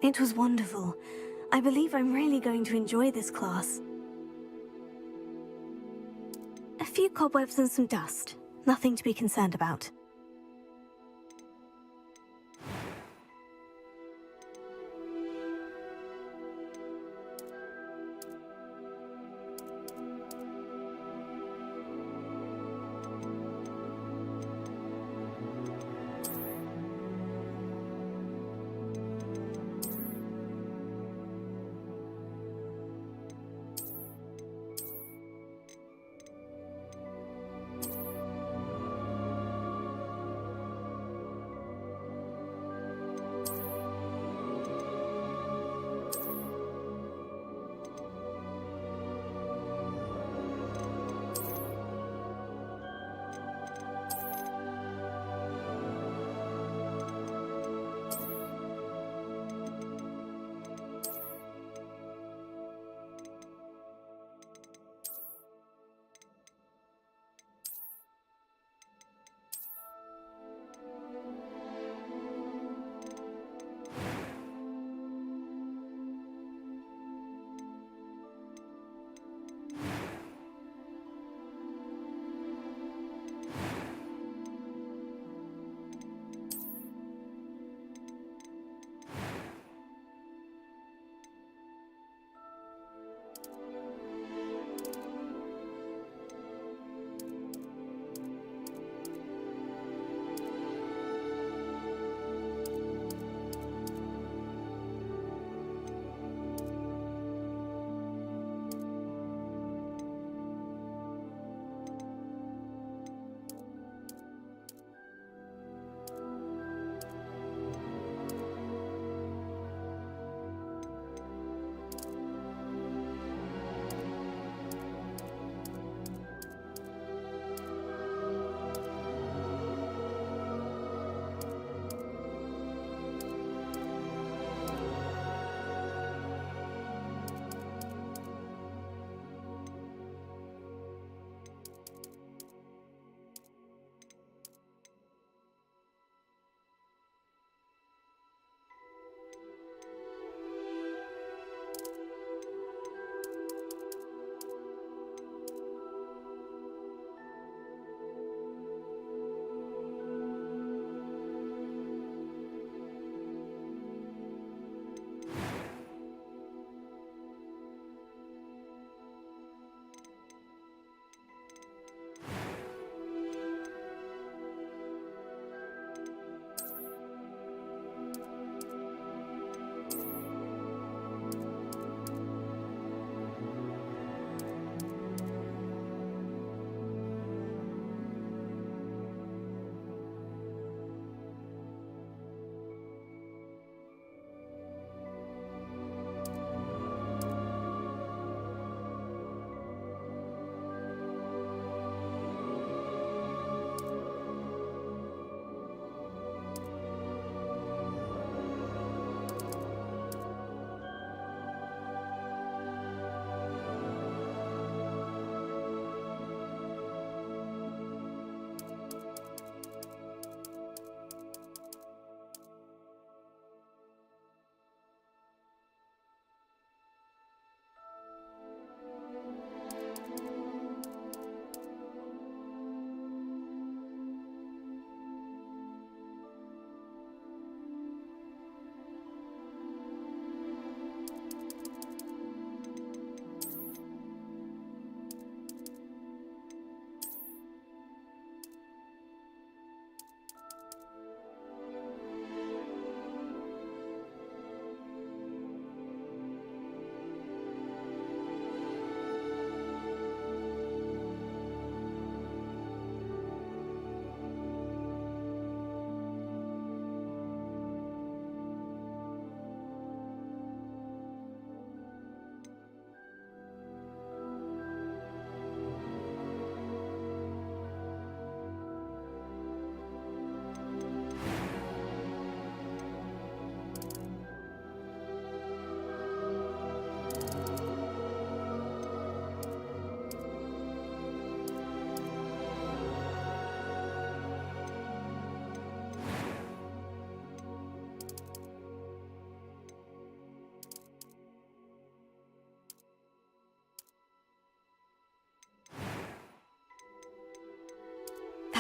It was wonderful. I believe I'm really going to enjoy this class. A few cobwebs and some dust. Nothing to be concerned about.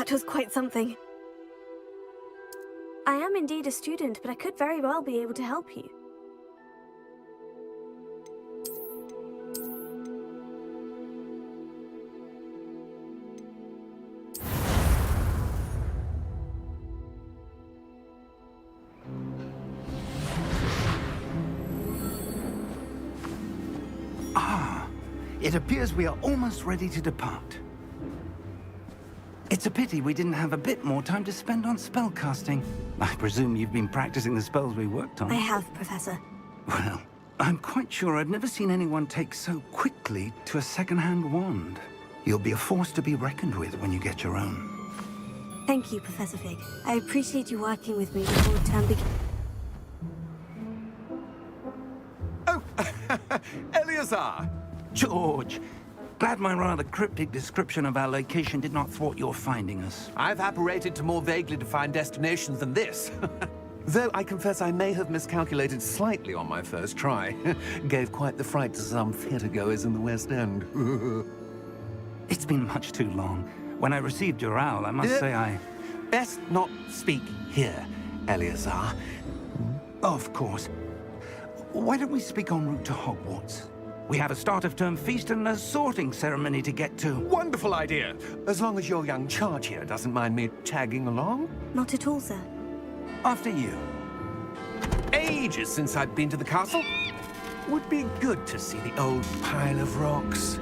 That was quite something. I am indeed a student, but I could very well be able to help you. It appears we are almost ready to depart. It's a pity we didn't have a bit more time to spend on spellcasting. I presume you've been practicing the spells we worked on. I have, Professor. Well, I'm quite sure I've never seen anyone take so quickly to a second-hand wand. You'll be a force to be reckoned with when you get your own. Thank you, Professor Fig. I appreciate you working with me before the term begins. Oh, Eleazar! George, glad my rather cryptic description of our location did not thwart your finding us. I've apparated to more vaguely defined destinations than this. Though I confess I may have miscalculated slightly on my first try. Gave quite the fright to some theatergoers in the West End. It's been much too long. When I received your owl, I must say I... Best not speak here, Eleazar. Of course. Why don't we speak en route to Hogwarts? We have a start-of-term feast and a sorting ceremony to get to. Wonderful idea! As long as your young charge here doesn't mind me tagging along. Not at all, sir. After you. Ages since I've been to the castle. Would be good to see the old pile of rocks.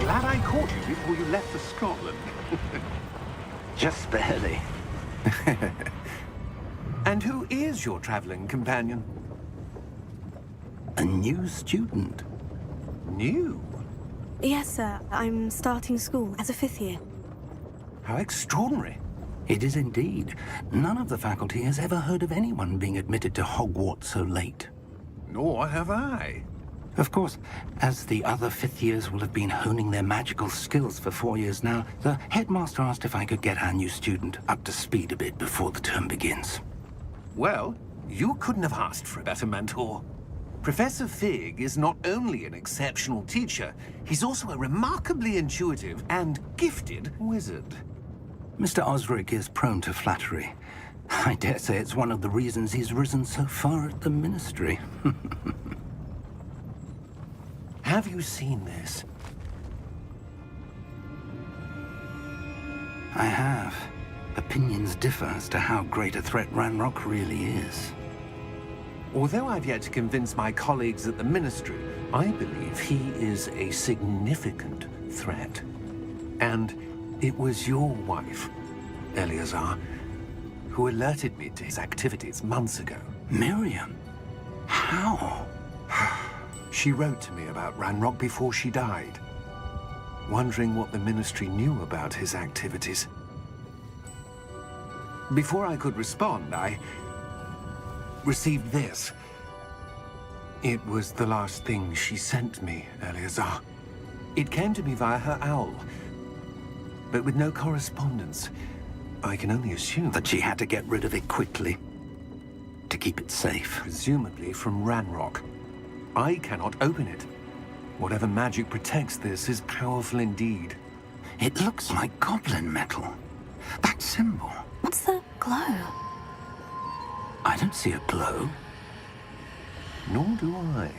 Glad I caught you before you left for Scotland. Just barely. And who is your traveling companion? A new student. New? Yes, sir. I'm starting school as a 5th year. How extraordinary. It is indeed. None of the faculty has ever heard of anyone being admitted to Hogwarts so late. Nor have I. Of course, as the other 5th years will have been honing their magical skills for 4 years now, the headmaster asked if I could get our new student up to speed a bit before the term begins. Well, you couldn't have asked for a better mentor. Professor Fig is not only an exceptional teacher, he's also a remarkably intuitive and gifted wizard. Mr. Osric is prone to flattery. I dare say it's one of the reasons he's risen so far at the Ministry. Have you seen this? I have. Opinions differ as to how great a threat Ranrock really is. Although I've yet to convince my colleagues at the Ministry, I believe he is a significant threat. And it was your wife, Eleazar, who alerted me to his activities months ago. Miriam? How? She wrote to me about Ranrock before she died, wondering what the Ministry knew about his activities. Before I could respond, I received this. It was the last thing she sent me, Eleazar. It came to me via her owl, but with no correspondence. I can only assume That she had to get rid of it quickly, to keep it safe. presumably from Ranrock. I cannot open it. Whatever magic protects this is powerful indeed. It looks like goblin metal. That symbol. What's the glow? I don't see a glow. Nor do I.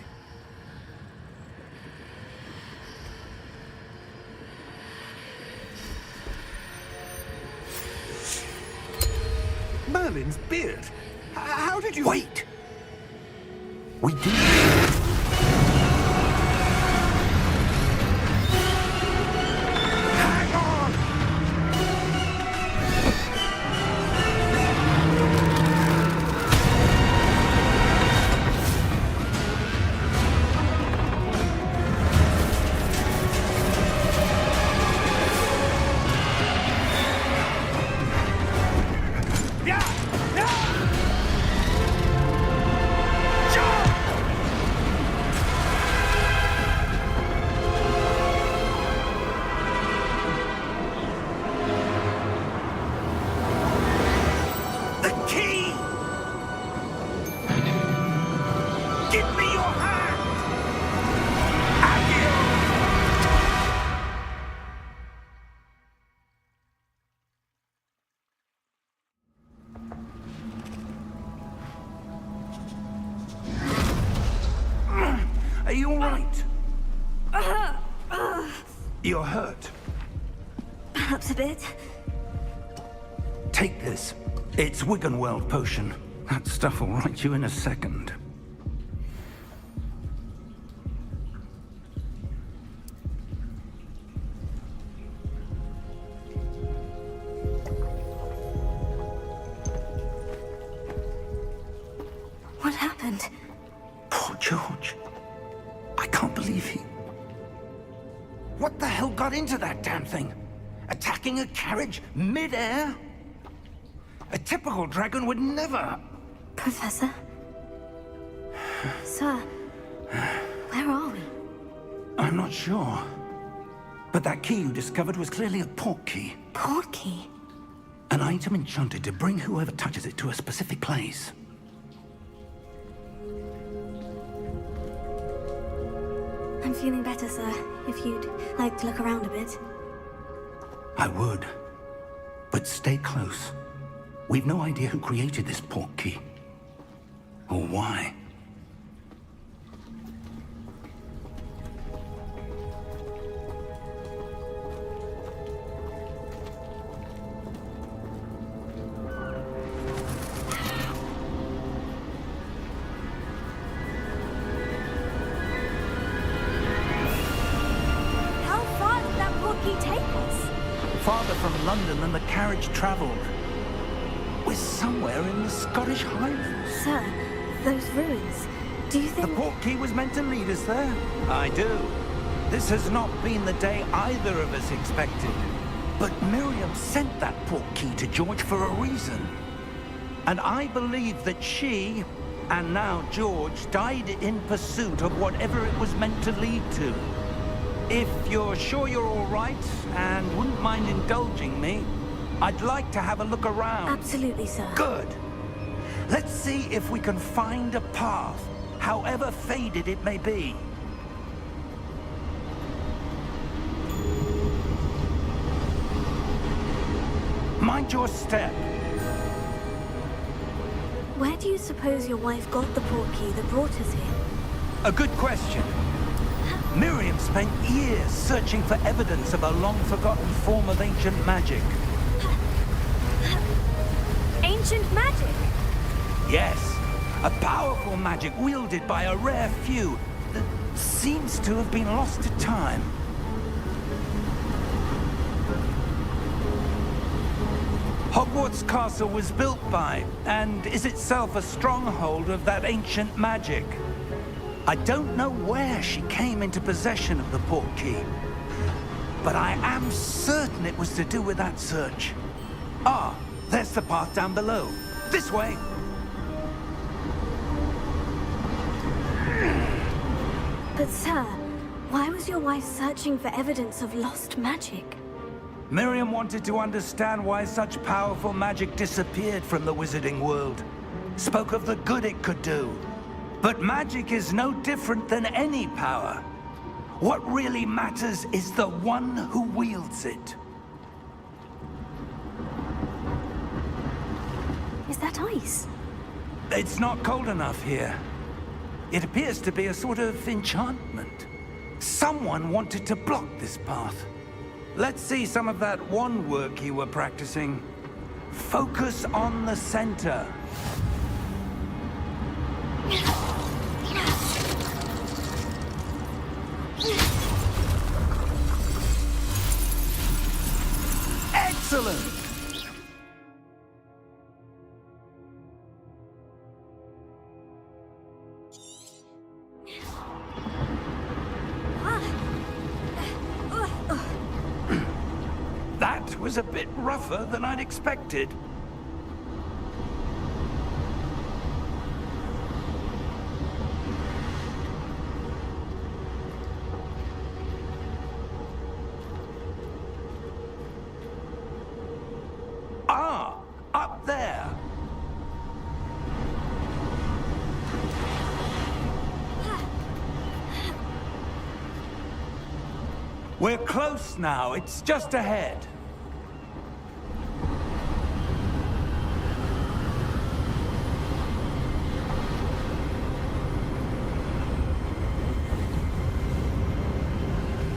Merlin's beard. How did you... Wait! We do... Hang on! Are you all right? You're hurt. Perhaps a bit. Take this. It's Wiggenweld potion. That stuff will right you in a second. What happened? Poor George. I can't believe he... What the hell got into that damn thing? Attacking a carriage mid-air? A typical dragon would never... Professor? Sir, where are we? I'm not sure. But that key you discovered was clearly a port key. Port key? An item enchanted to bring whoever touches it to a specific place. I'm feeling better, sir. If you'd like to look around a bit. I would. But stay close. We've no idea who created this port key. Or why. How far did that port key take us? Farther from London than the carriage traveled. We're somewhere in the Scottish Highlands. Sir, those ruins. Do you The think... port key was meant to lead us there? I do. This has not been the day either of us expected. But Miriam sent that port key to George for a reason. And I believe that she, and now George, died in pursuit of whatever it was meant to lead to. If you're sure you're all right, and wouldn't mind indulging me, I'd like to have a look around. Absolutely, sir. Good. Let's see if we can find a path, however faded it may be. Mind your step. Where do you suppose your wife got the port key that brought us here? A good question. Miriam spent years searching for evidence of a long-forgotten form of ancient magic. Ancient magic? Yes, a powerful magic wielded by a rare few that seems to have been lost to time. Hogwart's castle was built by, and is itself a stronghold of that ancient magic. I don't know where she came into possession of the port key, but I am certain it was to do with that search. Ah, there's the path down below. This way. But sir, why was your wife searching for evidence of lost magic? Miriam wanted to understand why such powerful magic disappeared from the wizarding world. Spoke of the good it could do. But magic is no different than any power. What really matters is the one who wields it. Is that ice? It's not cold enough here. It appears to be a sort of enchantment. Someone wanted to block this path. Let's see some of that wand work you were practicing. Focus on the center. Excellent! That was a bit rougher than I'd expected. Ah, up there. We're close now. It's just ahead.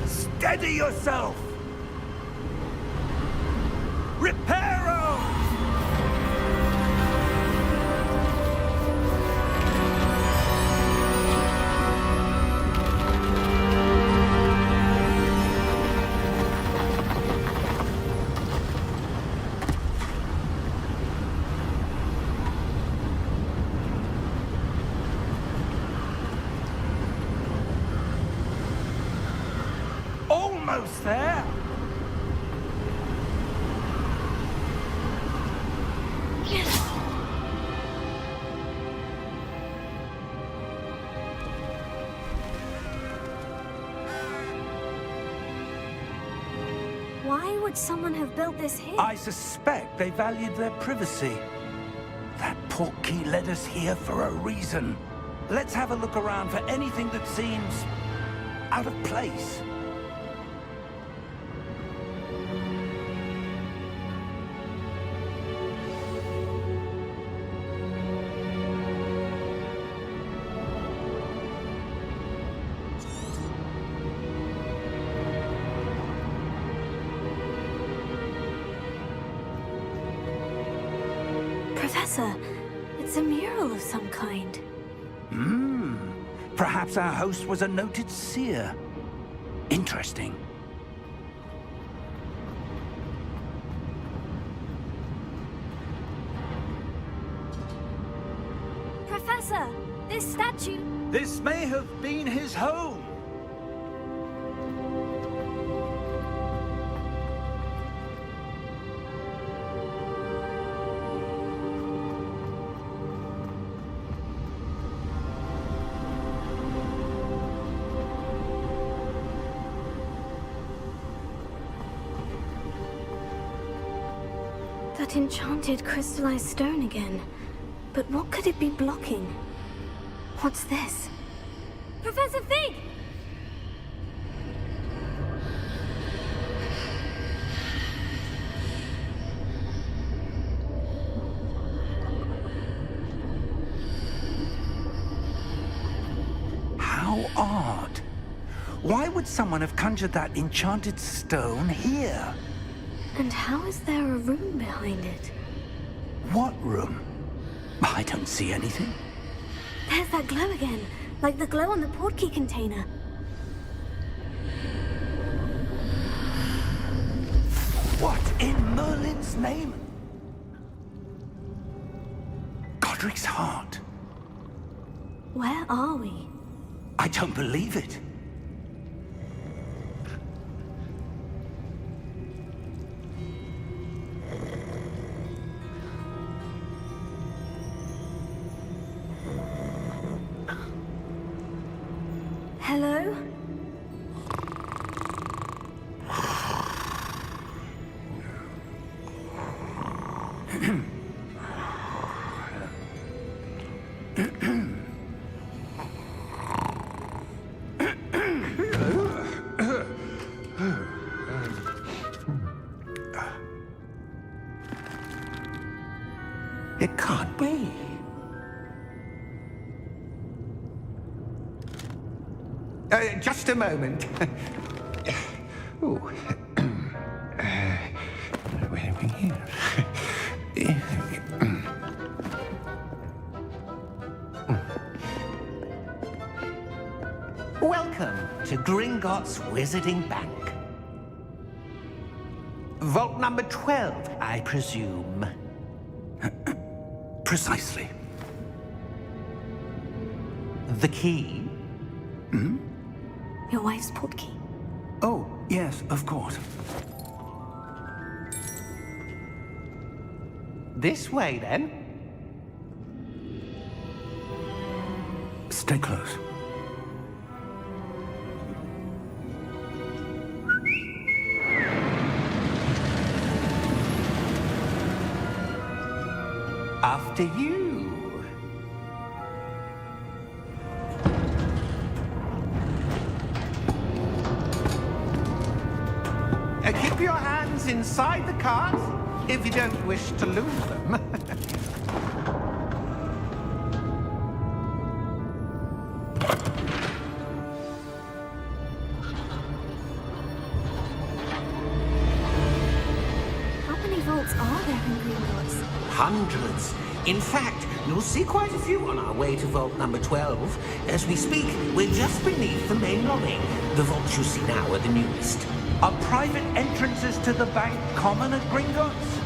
Steady yourself! Reparo! Almost there. Why would someone have built this here? I suspect they valued their privacy. That portkey led us here for a reason. Let's have a look around for anything that seems out of place. Professor, it's a mural of some kind. Perhaps our host was a noted seer. Interesting. Professor, this statue... This may have been his home. That enchanted crystallized stone again. But what could it be blocking? What's this? Professor Fig! How odd. Why would someone have conjured that enchanted stone here? And how is there a room behind it? What room? I don't see anything. There's that glow again, like the glow on the portkey container. What in Merlin's name? Godric's heart. Where are we? I don't believe it. Hello? It can't be. Just a moment. Oh. Wait a minute here. Gringotts Wizarding Bank. Vault number 12, I presume. Precisely. The key? Your wife's portkey. Oh, yes, of course. This way, then. Stay close. After you. Keep your hands inside the cart if you don't wish to lose them. How many vaults are there in Gringotts? Hundreds. In fact, you'll see quite a few on our way to vault number 12. As we speak, we're just beneath the main lobby. The vaults you see now are the newest. Are private entrances to the bank common at Gringotts?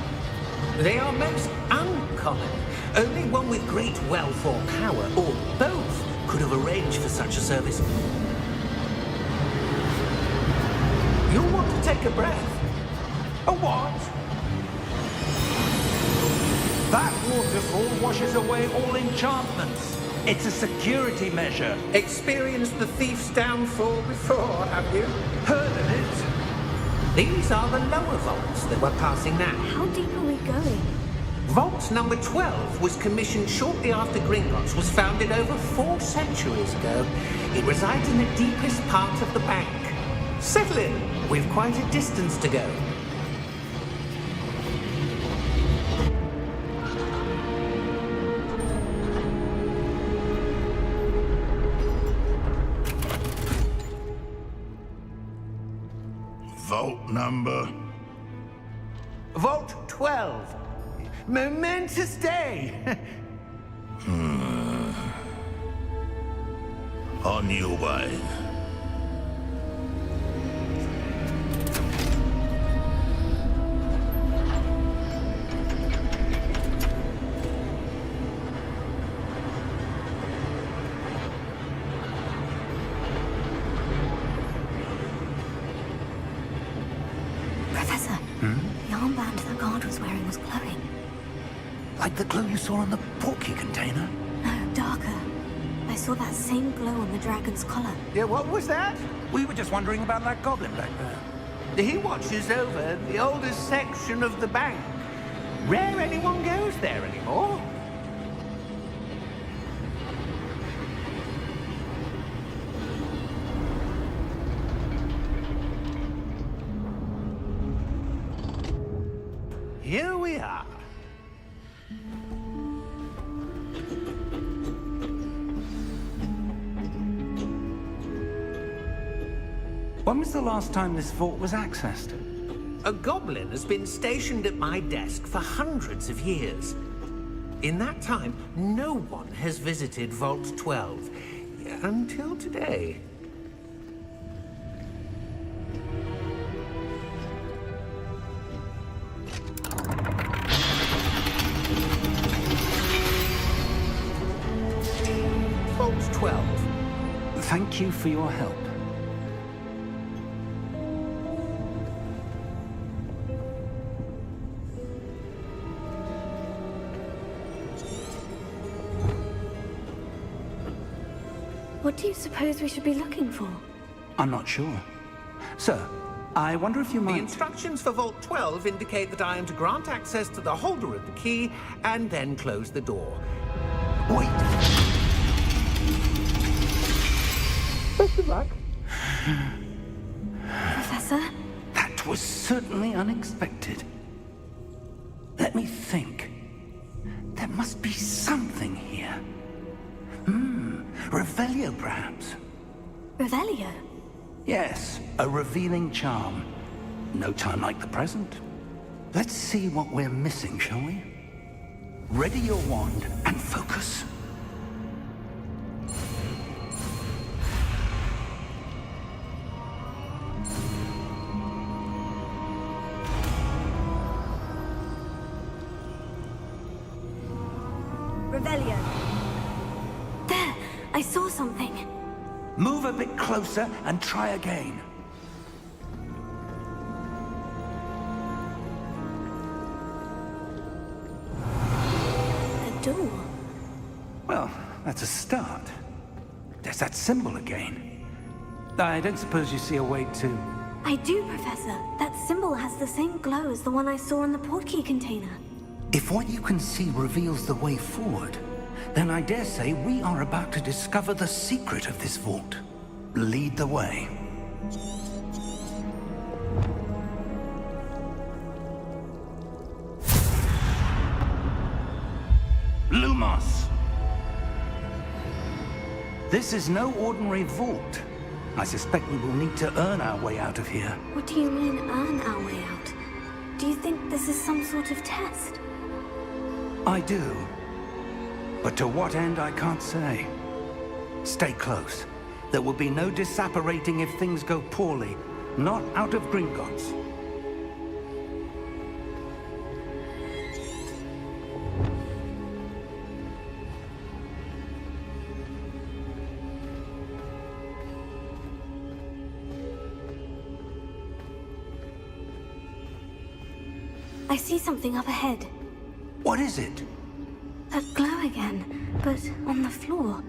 They are most uncommon. Only one with great wealth or power, or both, could have arranged for such a service. You'll want to take a breath. A what? That waterfall washes away all enchantments. It's a security measure. Experienced the thief's downfall before, have you? Heard of it? These are the lower vaults that we're passing now. How deep are we going? Vault number 12 was commissioned shortly after Gringotts was founded over 4 centuries ago. It resides in the deepest part of the bank. Settle in. We've quite a distance to go. Vault number? Vault 12. Momentous day. On your way. Professor, the armband the guard was wearing was glowing. Like the glow you saw on the portkey container? No, darker. I saw that same glow on the dragon's collar. Yeah, what was that? We were just wondering about that goblin back there. He watches over the oldest section of the bank. Rare anyone goes there anymore. Here we are. When was the last time this vault was accessed? A goblin has been stationed at my desk for hundreds of years. In that time, no one has visited Vault 12. Until today. Vault 12. Thank you for your help. What do you suppose we should be looking for? I'm not sure. Sir, I wonder if you The might... instructions for Vault 12 indicate that I am to grant access to the holder of the key and then close the door. Wait! Best of luck. Professor? That was certainly unexpected. Let me think. There must be something here. Revelio, perhaps? Revelio? Yes, a revealing charm. No time like the present. Let's see what we're missing, shall we? Ready your wand and focus. Revelio. There! I saw something. Move a bit closer and try again. A door. Well, that's a start. There's that symbol again. I don't suppose you see a way to... I do, Professor. That symbol has the same glow as the one I saw in the portkey container. If what you can see reveals the way forward, then I dare say we are about to discover the secret of this vault. Lead the way. Lumos! This is no ordinary vault. I suspect we will need to earn our way out of here. What do you mean, earn our way out? Do you think this is some sort of test? I do. But to what end, I can't say. Stay close. There will be no disapparating if things go poorly. Not out of Gringotts. I see something up ahead. What is it? That glow again, but on the floor.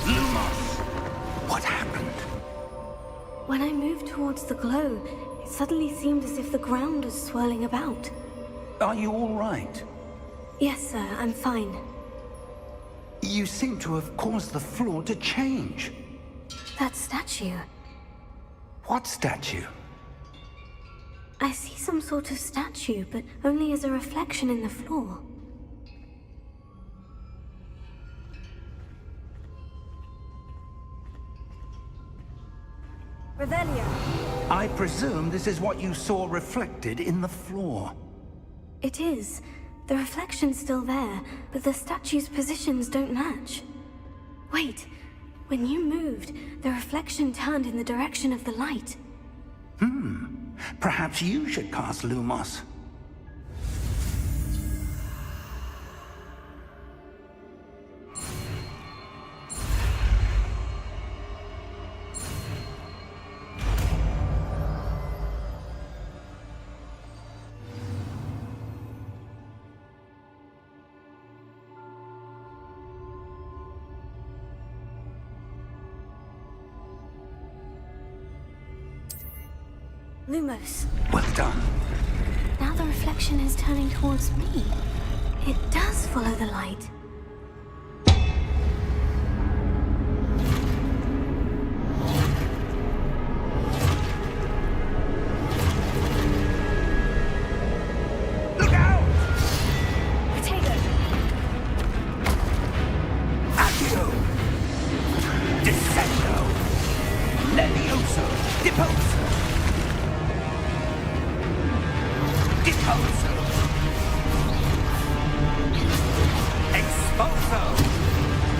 Lumos! What happened? When I moved towards the glow, it suddenly seemed as if the ground was swirling about. Are you all right? Yes, sir, I'm fine. You seem to have caused the floor to change. That statue. What statue? I see some sort of statue, but only as a reflection in the floor. Revelio. I presume this is what you saw reflected in the floor. It is. The reflection's still there, but the statue's positions don't match. Wait. When you moved, the reflection turned in the direction of the light. Perhaps you should cast Lumos. Lumos. Well done. Now the reflection is turning towards me. It does follow the light. Look out! Potato! Accio! Descendo! Levioso! Deposo! Deposo! Expulso!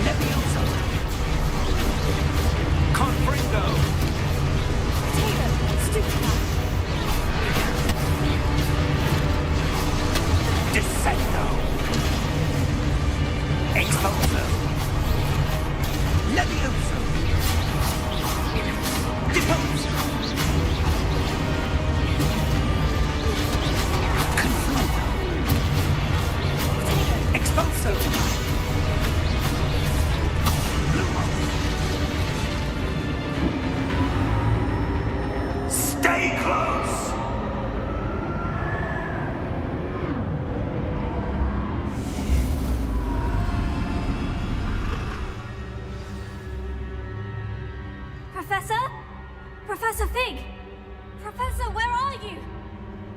Levioso! Confringo! Potato! Stupido! Descendo! Expulso! Levioso! Deposo! Confringo! Expulso! Stay close! Professor? Professor Fig! Professor, where are you?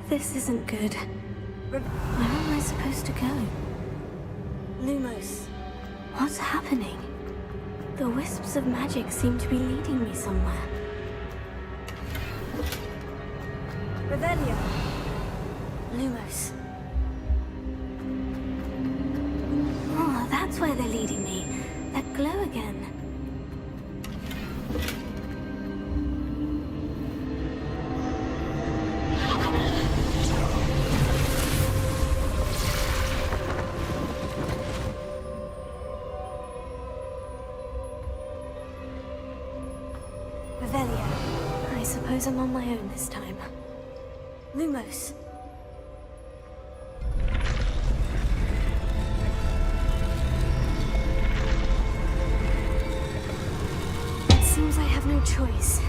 This isn't good. Where am I supposed to go? Lumos, what's happening? The wisps of magic seem to be leading me somewhere. Revelio. Lumos. Oh, that's where they're leading me. That glow again. suppose I'm on my own this time. Lumos. It seems I have no choice.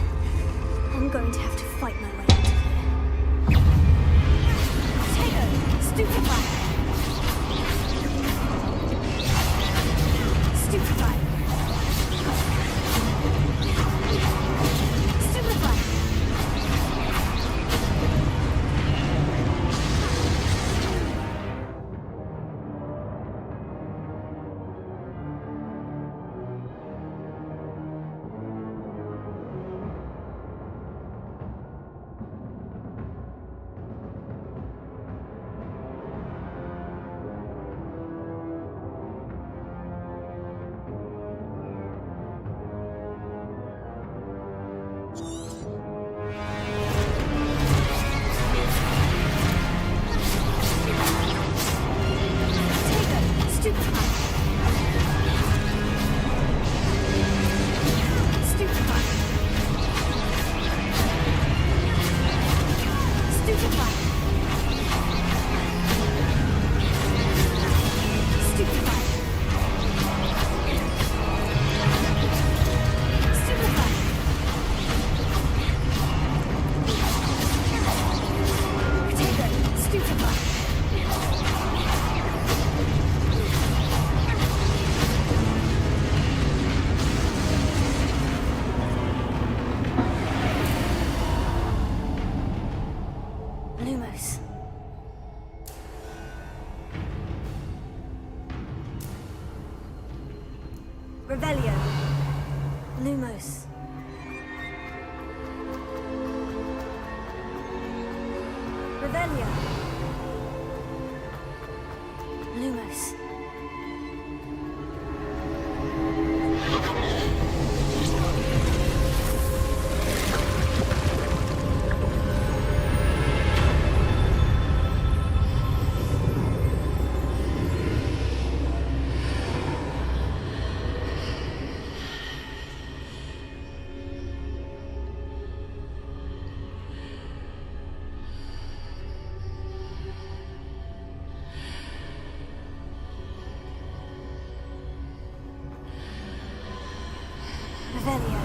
I'm going to have to fight my way out of here. Potato! Stupefy! Stupefy! Stupefy! Lumos. Revelio. Lumos. Revelio. Lumos. Revelio.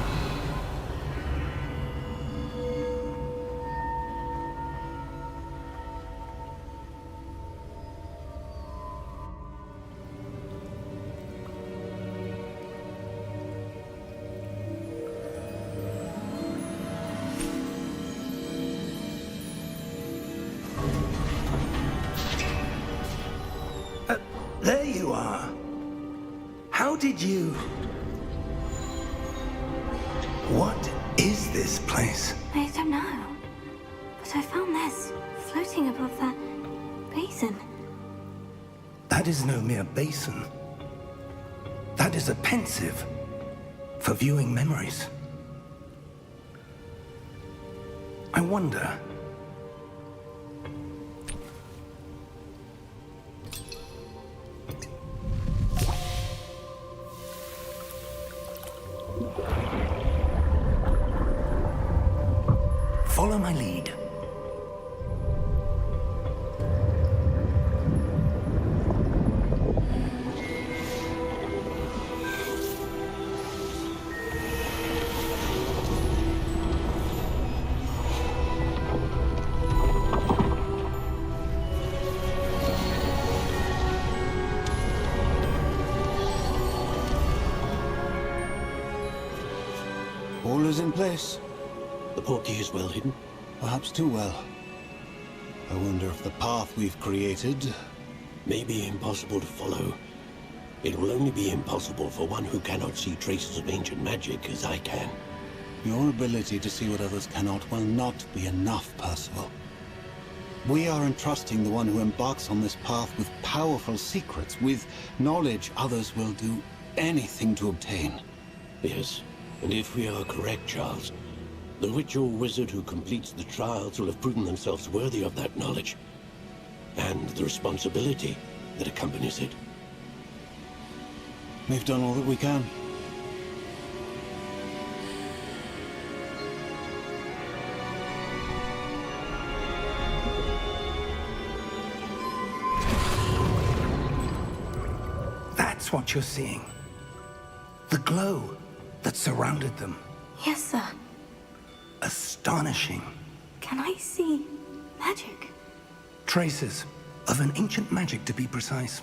There you are. How did you... What is this place? I don't know. But I found this floating above that basin. That is no mere basin. That is a pensive for viewing memories. I wonder... Follow my lead. All is in place. The portkey is well hidden. Perhaps too well. I wonder if the path we've created... May be impossible to follow. It will only be impossible for one who cannot see traces of ancient magic as I can. Your ability to see what others cannot will not be enough, Percival. We are entrusting the one who embarks on this path with powerful secrets, with knowledge others will do anything to obtain. Yes, and if we are correct, Charles, the witch or wizard who completes the trials will have proven themselves worthy of that knowledge, and the responsibility that accompanies it. We've done all that we can. That's what you're seeing. The glow that surrounded them. Yes, sir. Astonishing. Can I see magic? Traces of an ancient magic, to be precise.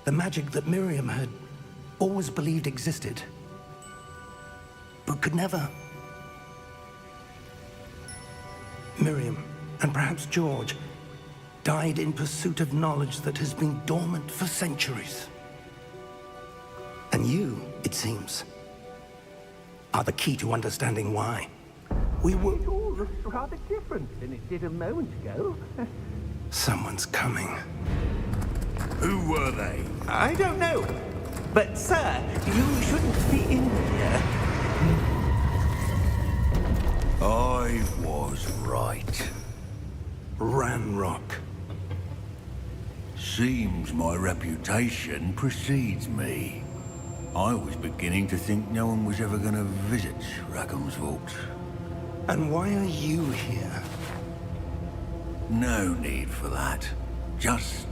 The magic that Miriam had always believed existed, but could never. Miriam, and perhaps George, died in pursuit of knowledge that has been dormant for centuries. And you, it seems, are the key to understanding why. We were... It all looks rather different than it did a moment ago. Someone's coming. Who were they? I don't know. But, sir, you shouldn't be in here. I was right. Ranrock. Seems my reputation precedes me. I was beginning to think no one was ever going to visit Rackham's vault. And why are you here? No need for that. Just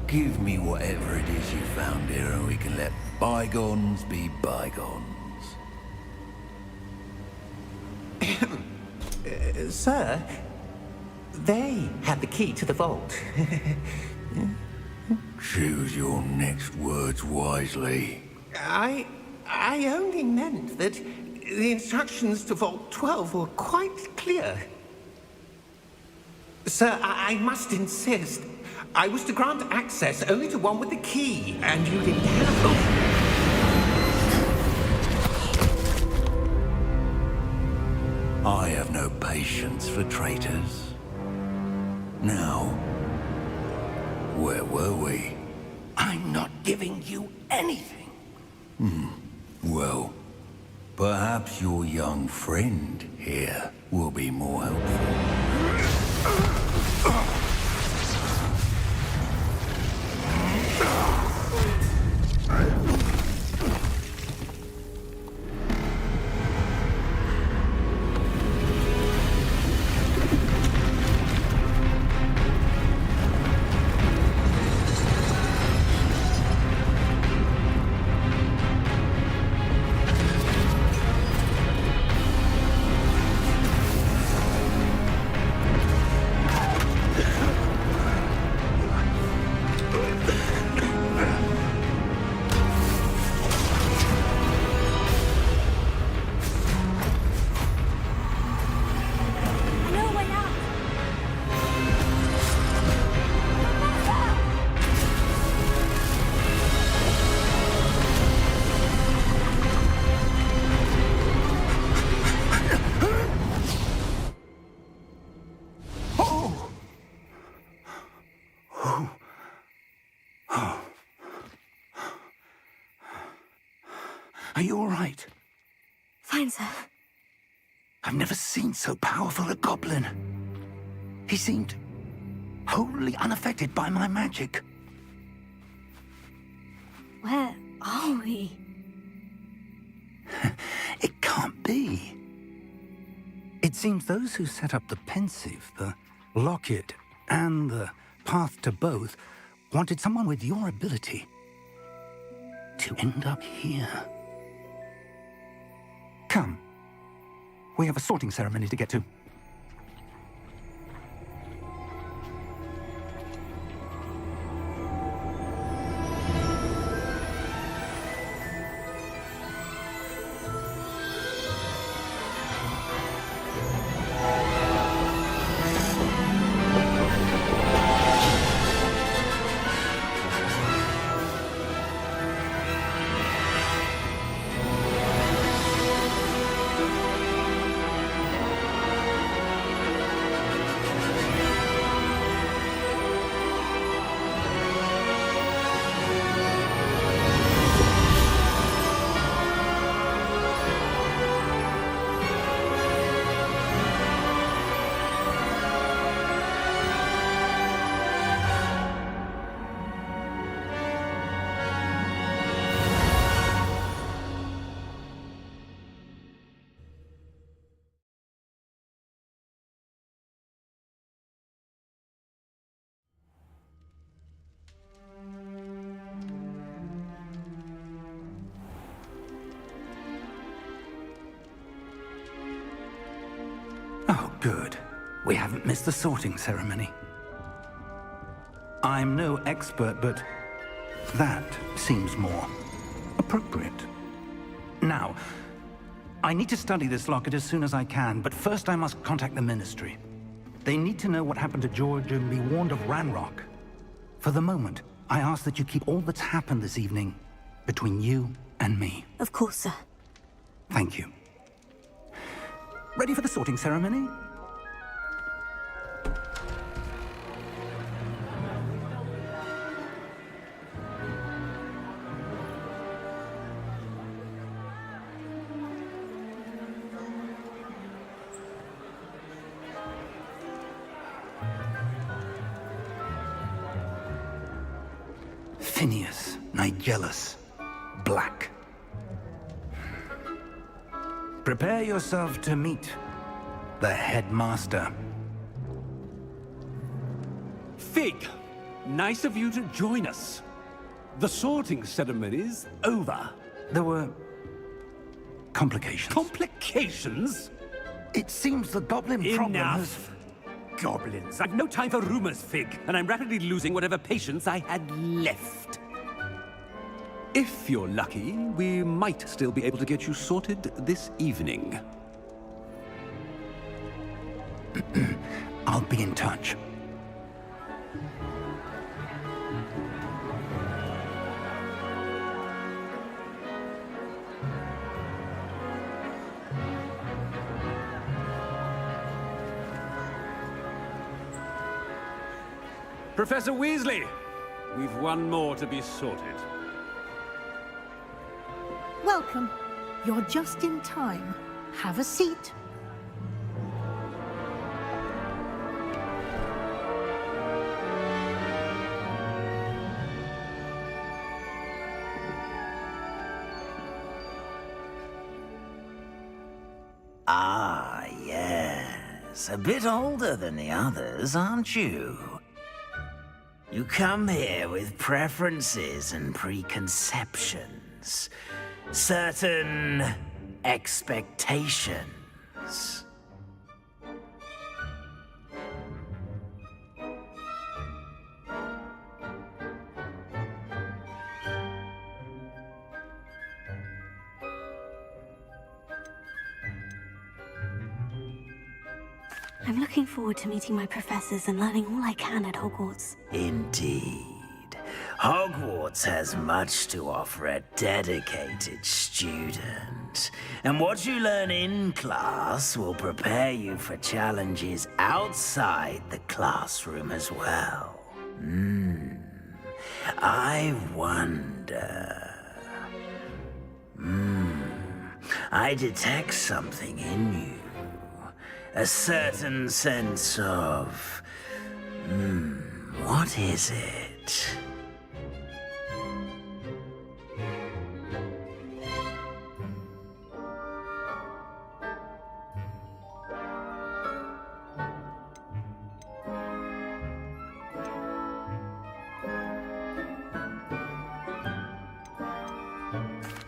give me whatever it is you found here and we can let bygones be bygones. Sir, they had the key to the vault. Choose your next words wisely. I only meant that the instructions to Vault 12 were quite clear. Sir, I must insist. I was to grant access only to one with the key, and you didn't have. I have no patience for traitors. Now, where were we? I'm not giving you anything. Well, perhaps your young friend here will be more helpful. I know a way out. Are you all right? Fine, sir. I've never seen so powerful a goblin. He seemed wholly unaffected by my magic. Where are we? It can't be. It seems those who set up the pensive, the locket, and the path to both wanted someone with your ability to end up here. Come. We have a sorting ceremony to get to. We haven't missed the sorting ceremony. I'm no expert, but that seems more appropriate. Now, I need to study this locket as soon as I can, but first I must contact the Ministry. They need to know what happened to George and be warned of Ranrock. For the moment, I ask that you keep all that's happened this evening between you and me. Of course, sir. Thank you. Ready for the sorting ceremony? Phineas, Nigellus, Black. Prepare yourself to meet the headmaster. Fig, nice of you to join us. The sorting ceremony's over. There were complications. Complications? It seems the goblin problem has... Enough. Goblins. I've no time for rumors, Fig, and I'm rapidly losing whatever patience I had left. If you're lucky, we might still be able to get you sorted this evening. I'll be in touch. Professor Weasley, we've one more to be sorted. Welcome. You're just in time. Have a seat. Ah, yes. A bit older than the others, aren't you? You come here with preferences and preconceptions. Certain expectations. I'm looking forward to meeting my professors and learning all I can at Hogwarts. Indeed. Hogwarts has much to offer a dedicated student. And what you learn in class will prepare you for challenges outside the classroom as well. I wonder... I detect something in you. A certain sense of... what is it?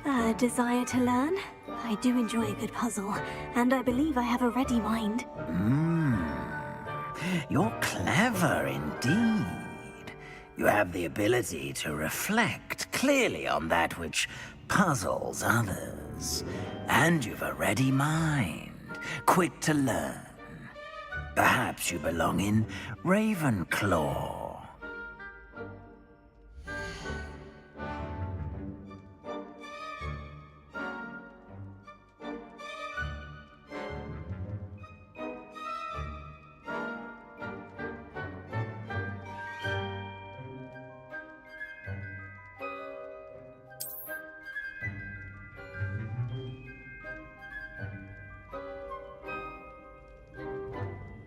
A desire to learn? I do enjoy a good puzzle, and I believe I have a ready mind. You're clever indeed. You have the ability to reflect clearly on that which puzzles others. And you've a ready mind, quick to learn. Perhaps you belong in Ravenclaw.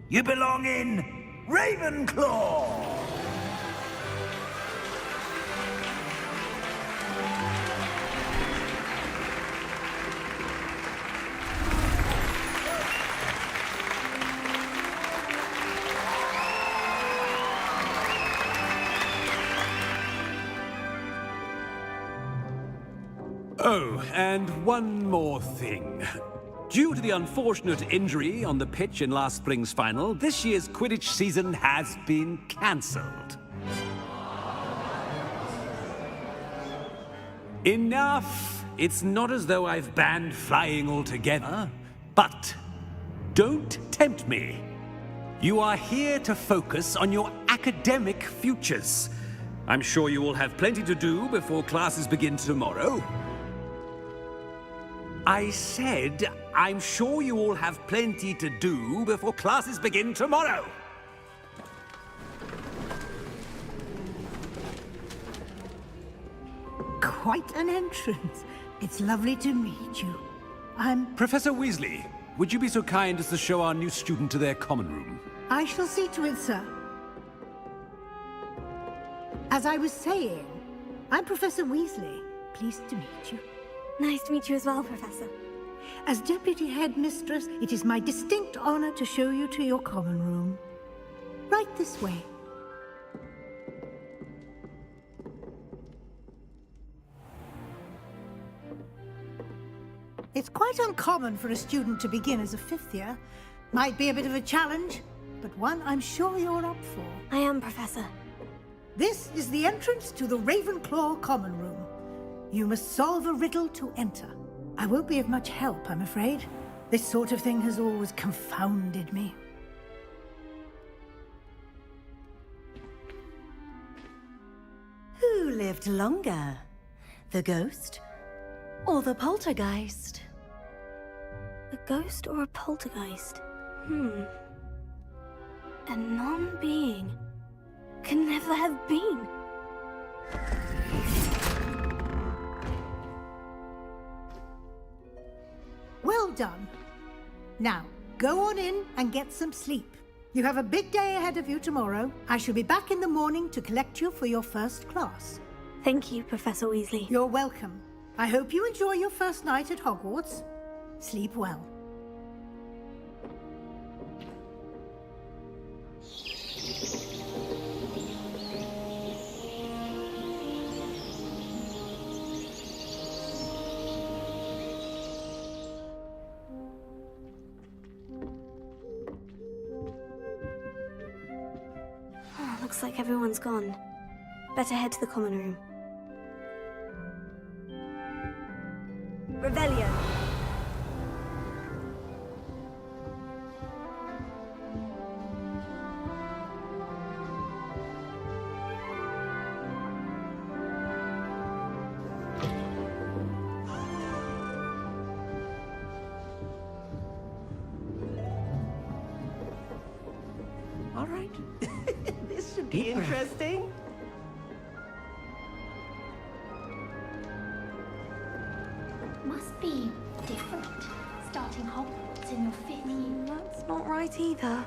You belong in Ravenclaw! Oh, and one more thing. Due to the unfortunate injury on the pitch in last spring's final, this year's Quidditch season has been cancelled. Enough! It's not as though I've banned flying altogether, but don't tempt me. You are here to focus on your academic futures. I'm sure you will have plenty to do before classes begin tomorrow. I said, I'm sure you all have plenty to do before classes begin tomorrow. Quite an entrance. It's lovely to meet you. Professor Weasley, would you be so kind as to show our new student to their common room? I shall see to it, sir. As I was saying, I'm Professor Weasley. Pleased to meet you. Nice to meet you as well, Professor. As Deputy Headmistress, it is my distinct honor to show you to your common room. Right this way. It's quite uncommon for a student to begin as a fifth year. Might be a bit of a challenge, but one I'm sure you're up for. I am, Professor. This is the entrance to the Ravenclaw common room. You must solve a riddle to enter. I won't be of much help, I'm afraid. This sort of thing has always confounded me. Who lived longer? The ghost or the poltergeist? A ghost or a poltergeist? A non-being can never have been. Well done. Now, go on in and get some sleep. You have a big day ahead of you tomorrow. I shall be back in the morning to collect you for your first class. Thank you, Professor Weasley. You're welcome. I hope you enjoy your first night at Hogwarts. Sleep well. Looks like everyone's gone. Better head to the common room. Revelio. All right. This should be interesting. Must be different, starting Hogwarts in your 5th year. That's not right either.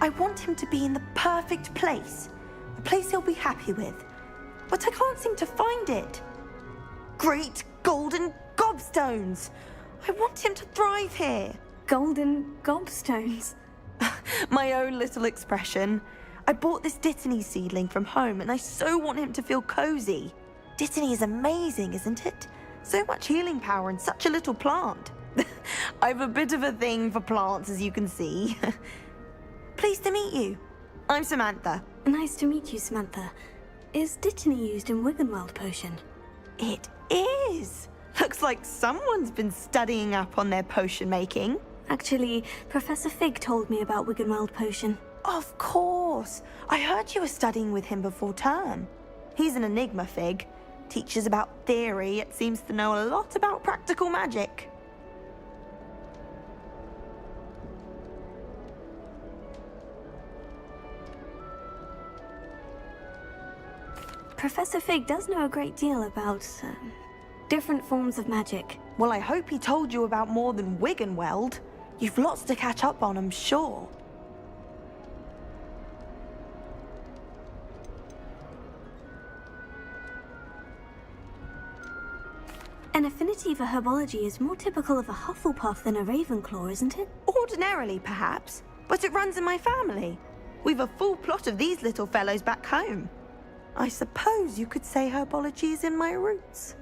I want him to be in the perfect place. A place he'll be happy with. But I can't seem to find it. Great golden gobstones! I want him to thrive here. Golden gobstones? My own little expression. I bought this Dittany seedling from home and I so want him to feel cozy. Dittany is amazing, isn't it? So much healing power in such a little plant. I have a bit of a thing for plants, as you can see. Pleased to meet you. I'm Samantha. Nice to meet you, Samantha. Is Dittany used in Wiggenweld potion? It is. Looks like someone's been studying up on their potion making. Actually, Professor Fig told me about Wiggenweld potion. Of course. I heard you were studying with him before term. He's an enigma, Fig. Teaches about theory, yet seems to know a lot about practical magic. Professor Fig does know a great deal about, different forms of magic. Well, I hope he told you about more than Wiggenweld. You've lots to catch up on, I'm sure. An affinity for herbology is more typical of a Hufflepuff than a Ravenclaw, isn't it? Ordinarily, perhaps, but it runs in my family. We've a full plot of these little fellows back home. I suppose you could say herbology is in my roots.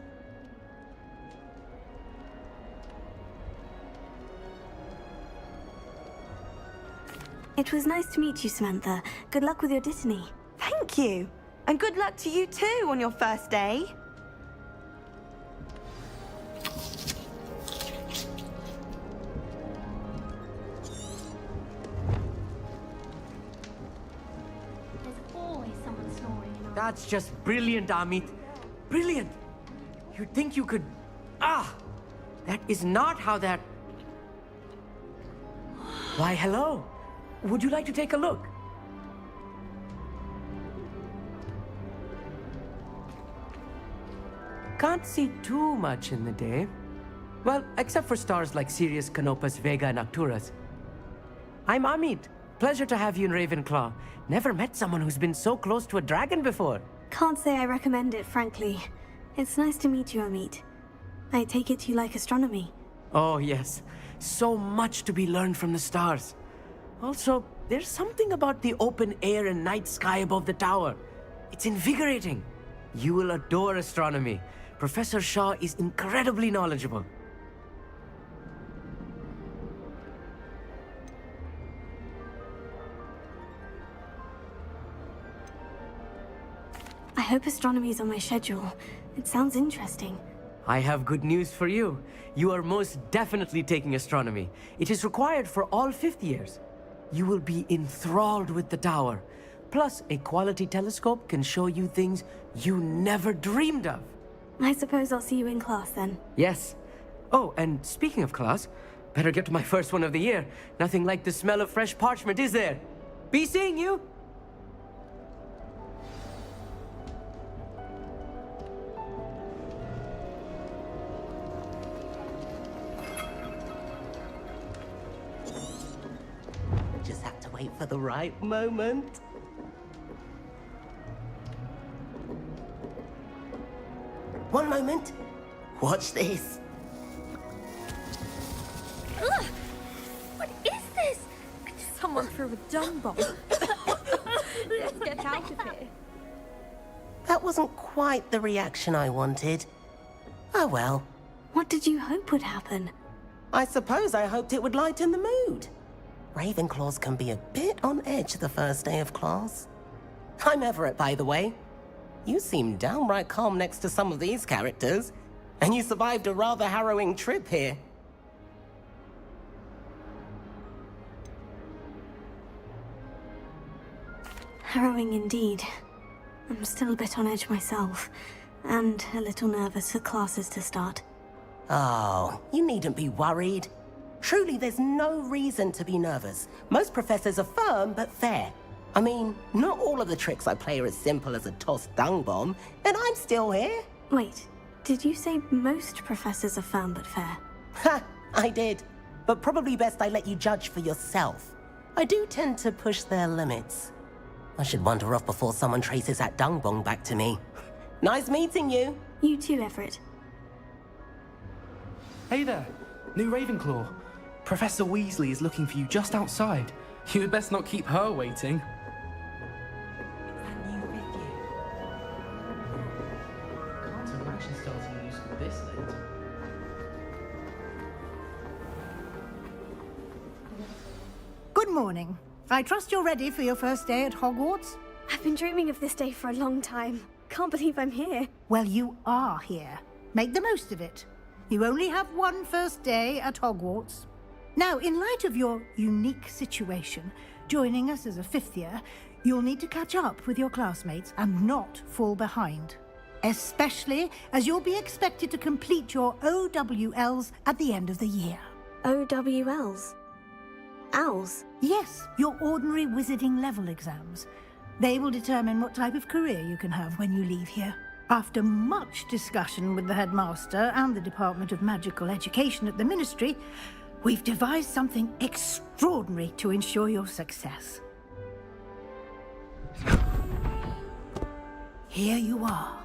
It was nice to meet you, Samantha. Good luck with your Dittany. Thank you. And good luck to you too on your first day. There's always someone snoring in our... That's just brilliant, Amit. Brilliant! You'd think you could... That is not how that... Why, hello. Would you like to take a look? Can't see too much in the day. Well, except for stars like Sirius, Canopus, Vega, and Arcturus. I'm Amit. Pleasure to have you in Ravenclaw. Never met someone who's been so close to a dragon before. Can't say I recommend it, frankly. It's nice to meet you, Amit. I take it you like astronomy. Oh, yes. So much to be learned from the stars. Also, there's something about the open air and night sky above the tower. It's invigorating. You will adore astronomy. Professor Shaw is incredibly knowledgeable. I hope astronomy is on my schedule. It sounds interesting. I have good news for you. You are most definitely taking astronomy. It is required for all 5th years. You will be enthralled with the tower. Plus, a quality telescope can show you things you never dreamed of. I suppose I'll see you in class then. Yes. Oh, and speaking of class, better get to my first one of the year. Nothing like the smell of fresh parchment, is there? Be seeing you! Just have to wait for the right moment. One moment. Watch this. Ugh! What is this? Someone threw a dung bomb. Let's get out of here. That wasn't quite the reaction I wanted. Oh well. What did you hope would happen? I suppose I hoped it would lighten the mood. Ravenclaws can be a bit on edge the first day of class. I'm Everett, by the way. You seem downright calm next to some of these characters, and you survived a rather harrowing trip here. Harrowing indeed. I'm still a bit on edge myself, and a little nervous for classes to start. Oh, you needn't be worried. Truly, there's no reason to be nervous. Most professors are firm but fair. I mean, not all of the tricks I play are as simple as a tossed dung bomb, and I'm still here. Wait, did you say most professors are firm but fair? Ha, I did. But probably best I let you judge for yourself. I do tend to push their limits. I should wander off before someone traces that dung bomb back to me. Nice meeting you. You too, Everett. Hey there, new Ravenclaw. Professor Weasley is looking for you just outside. You'd best not keep her waiting. Can't imagine starting new school this late. Good morning. I trust you're ready for your first day at Hogwarts? I've been dreaming of this day for a long time. Can't believe I'm here. Well, you are here. Make the most of it. You only have one first day at Hogwarts. Now, in light of your unique situation, joining us as a 5th year, you'll need to catch up with your classmates and not fall behind. Especially as you'll be expected to complete your OWLs at the end of the year. OWLs? Owls? Yes, your ordinary wizarding level exams. They will determine what type of career you can have when you leave here. After much discussion with the headmaster and the Department of Magical Education at the Ministry, we've devised something extraordinary to ensure your success. Here you are.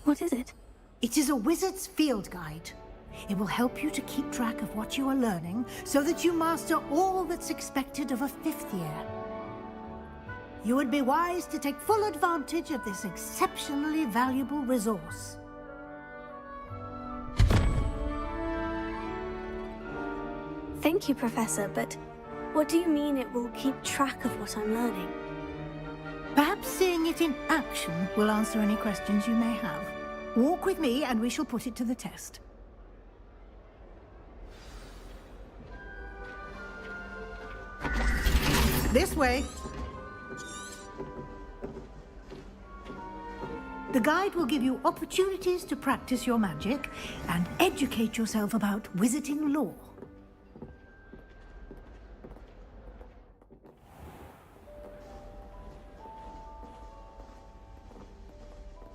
What is it? It is a wizard's field guide. It will help you to keep track of what you are learning so that you master all that's expected of a 5th year. You would be wise to take full advantage of this exceptionally valuable resource. Thank you, Professor, but what do you mean it will keep track of what I'm learning? Perhaps seeing it in action will answer any questions you may have. Walk with me and we shall put it to the test. This way. The guide will give you opportunities to practice your magic and educate yourself about wizarding lore.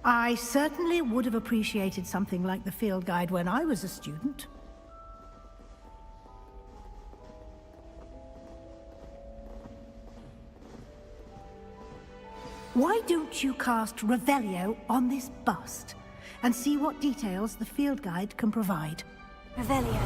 I certainly would have appreciated something like the field guide when I was a student. Why don't you cast Revelio on this bust and see what details the field guide can provide? Revelio.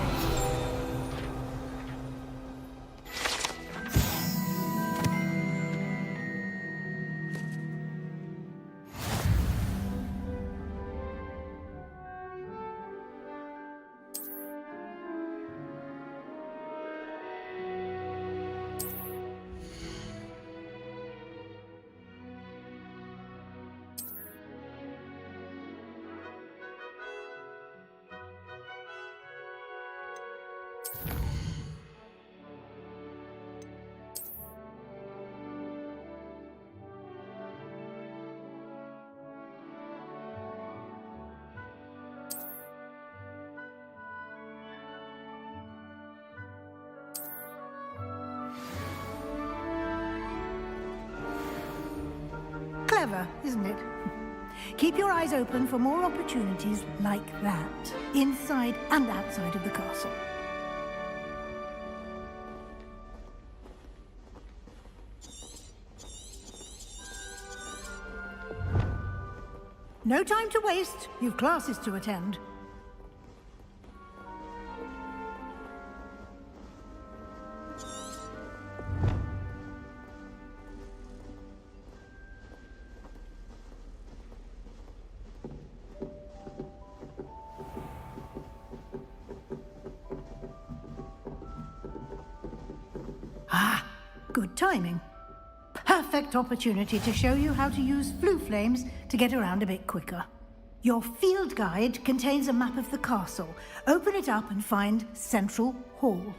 Clever, isn't it? Keep your eyes open for more opportunities like that, inside and outside of the castle. No time to waste. You've classes to attend. Ah, good timing. Perfect opportunity to show you how to use flue flames to get around a bit quicker. Your field guide contains a map of the castle. Open it up and find Central Hall.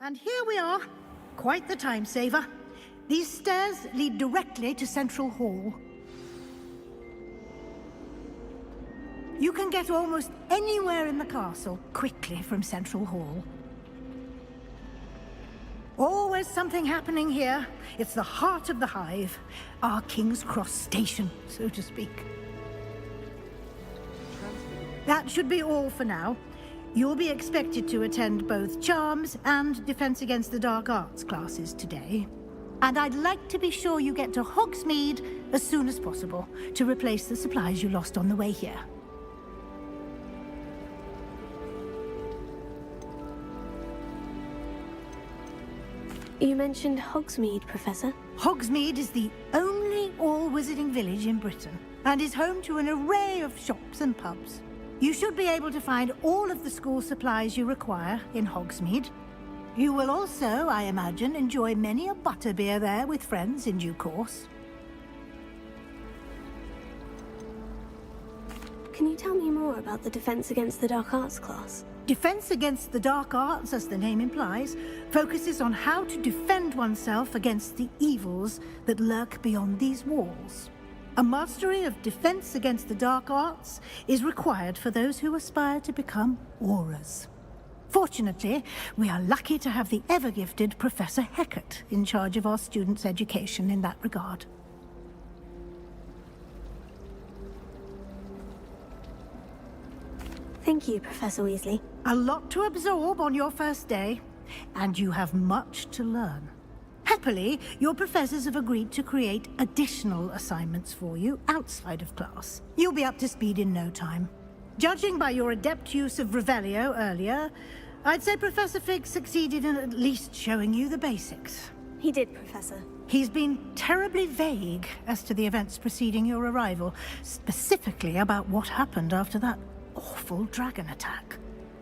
And here we are. Quite the time saver. These stairs lead directly to Central Hall. You can get almost anywhere in the castle quickly from Central Hall. Always something happening here. It's the heart of the Hive, our King's Cross station, so to speak. That should be all for now. You'll be expected to attend both Charms and Defense Against the Dark Arts classes today. And I'd like to be sure you get to Hogsmeade as soon as possible to replace the supplies you lost on the way here. You mentioned Hogsmeade, Professor. Hogsmeade is the only all-wizarding village in Britain and is home to an array of shops and pubs. You should be able to find all of the school supplies you require in Hogsmeade. You will also, I imagine, enjoy many a butterbeer there with friends in due course. Can you tell me more about the Defense Against the Dark Arts class? Defense Against the Dark Arts, as the name implies, focuses on how to defend oneself against the evils that lurk beyond these walls. A mastery of Defense Against the Dark Arts is required for those who aspire to become Aurors. Fortunately, we are lucky to have the ever-gifted Professor Hecat in charge of our students' education in that regard. Thank you, Professor Weasley. A lot to absorb on your first day, and you have much to learn. Happily, your professors have agreed to create additional assignments for you outside of class. You'll be up to speed in no time. Judging by your adept use of Revelio earlier, I'd say Professor Fig succeeded in at least showing you the basics. He did, Professor. He's been terribly vague as to the events preceding your arrival, specifically about what happened after that awful dragon attack.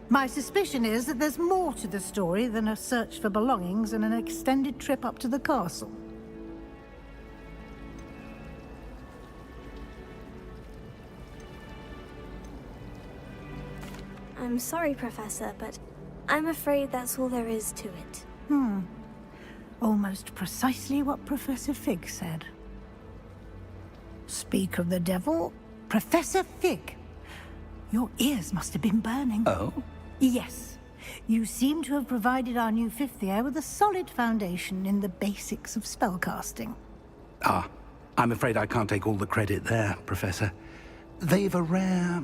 My suspicion is that there's more to the story than a search for belongings and an extended trip up to the castle. I'm sorry, Professor, but I'm afraid that's all there is to it. Almost precisely what Professor Fig said. Speak of the devil, Professor Fig. Your ears must have been burning. Oh? Yes. You seem to have provided our new fifth year with a solid foundation in the basics of spellcasting. Ah, I'm afraid I can't take all the credit there, Professor. They've a rare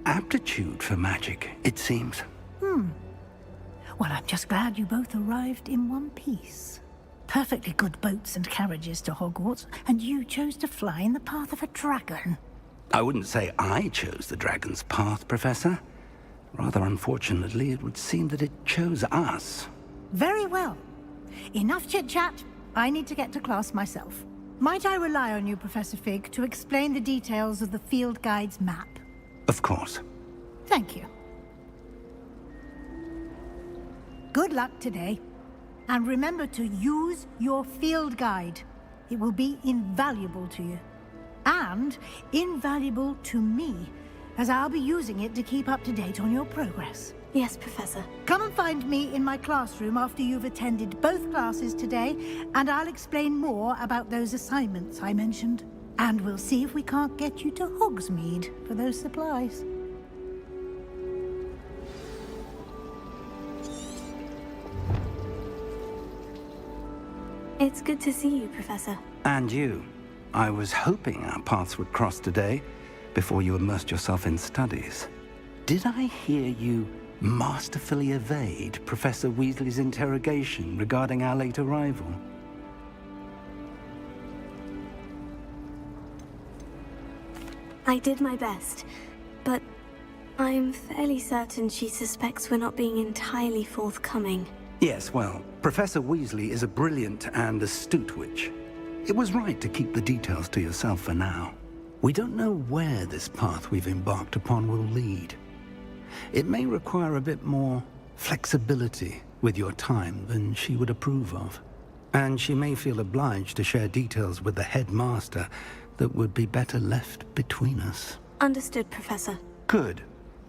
aptitude for magic, it seems. Well, I'm just glad you both arrived in one piece. Perfectly good boats and carriages to Hogwarts, and you chose to fly in the path of a dragon. I wouldn't say I chose the dragon's path, Professor. Rather unfortunately, it would seem that it chose us. Very well. Enough chit-chat. I need to get to class myself. Might I rely on you, Professor Fig, to explain the details of the field guide's map? Of course. Thank you. Good luck today. And remember to use your field guide. It will be invaluable to you. And invaluable to me, as I'll be using it to keep up to date on your progress. Yes, Professor. Come and find me in my classroom after you've attended both classes today, and I'll explain more about those assignments I mentioned. And we'll see if we can't get you to Hogsmeade for those supplies. It's good to see you, Professor. And you. I was hoping our paths would cross today, before you immersed yourself in studies. Did I hear you masterfully evade Professor Weasley's interrogation regarding our late arrival? I did my best, but I'm fairly certain she suspects we're not being entirely forthcoming. Yes, well, Professor Weasley is a brilliant and astute witch. It was right to keep the details to yourself for now. We don't know where this path we've embarked upon will lead. It may require a bit more flexibility with your time than she would approve of. And she may feel obliged to share details with the headmaster that would be better left between us. Understood, Professor. Good.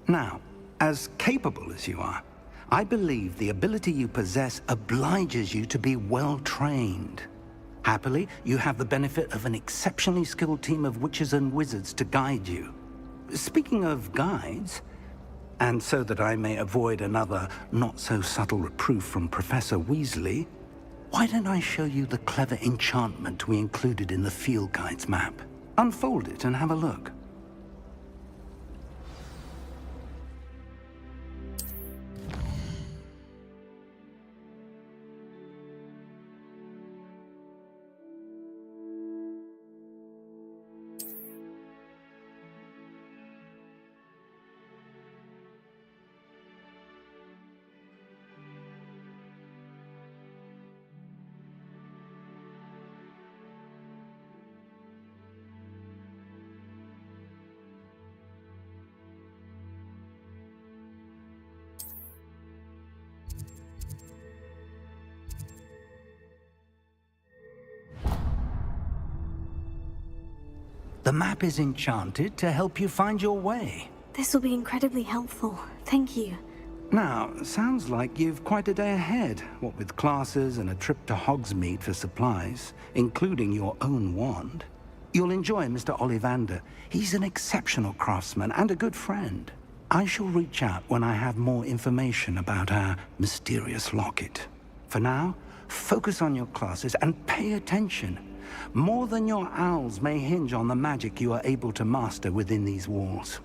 Now, as capable as you are, I believe the ability you possess obliges you to be well trained. Happily, you have the benefit of an exceptionally skilled team of witches and wizards to guide you. Speaking of guides, and so that I may avoid another not-so-subtle reproof from Professor Weasley, why don't I show you the clever enchantment we included in the field guide's map? Unfold it and have a look. The map is enchanted to help you find your way. This will be incredibly helpful. Thank you. Now, sounds like you've quite a day ahead, what with classes and a trip to Hogsmeade for supplies, including your own wand. You'll enjoy Mr. Ollivander. He's an exceptional craftsman and a good friend. I shall reach out when I have more information about our mysterious locket. For now, focus on your classes and pay attention. More than your owls may hinge on the magic you are able to master within these walls.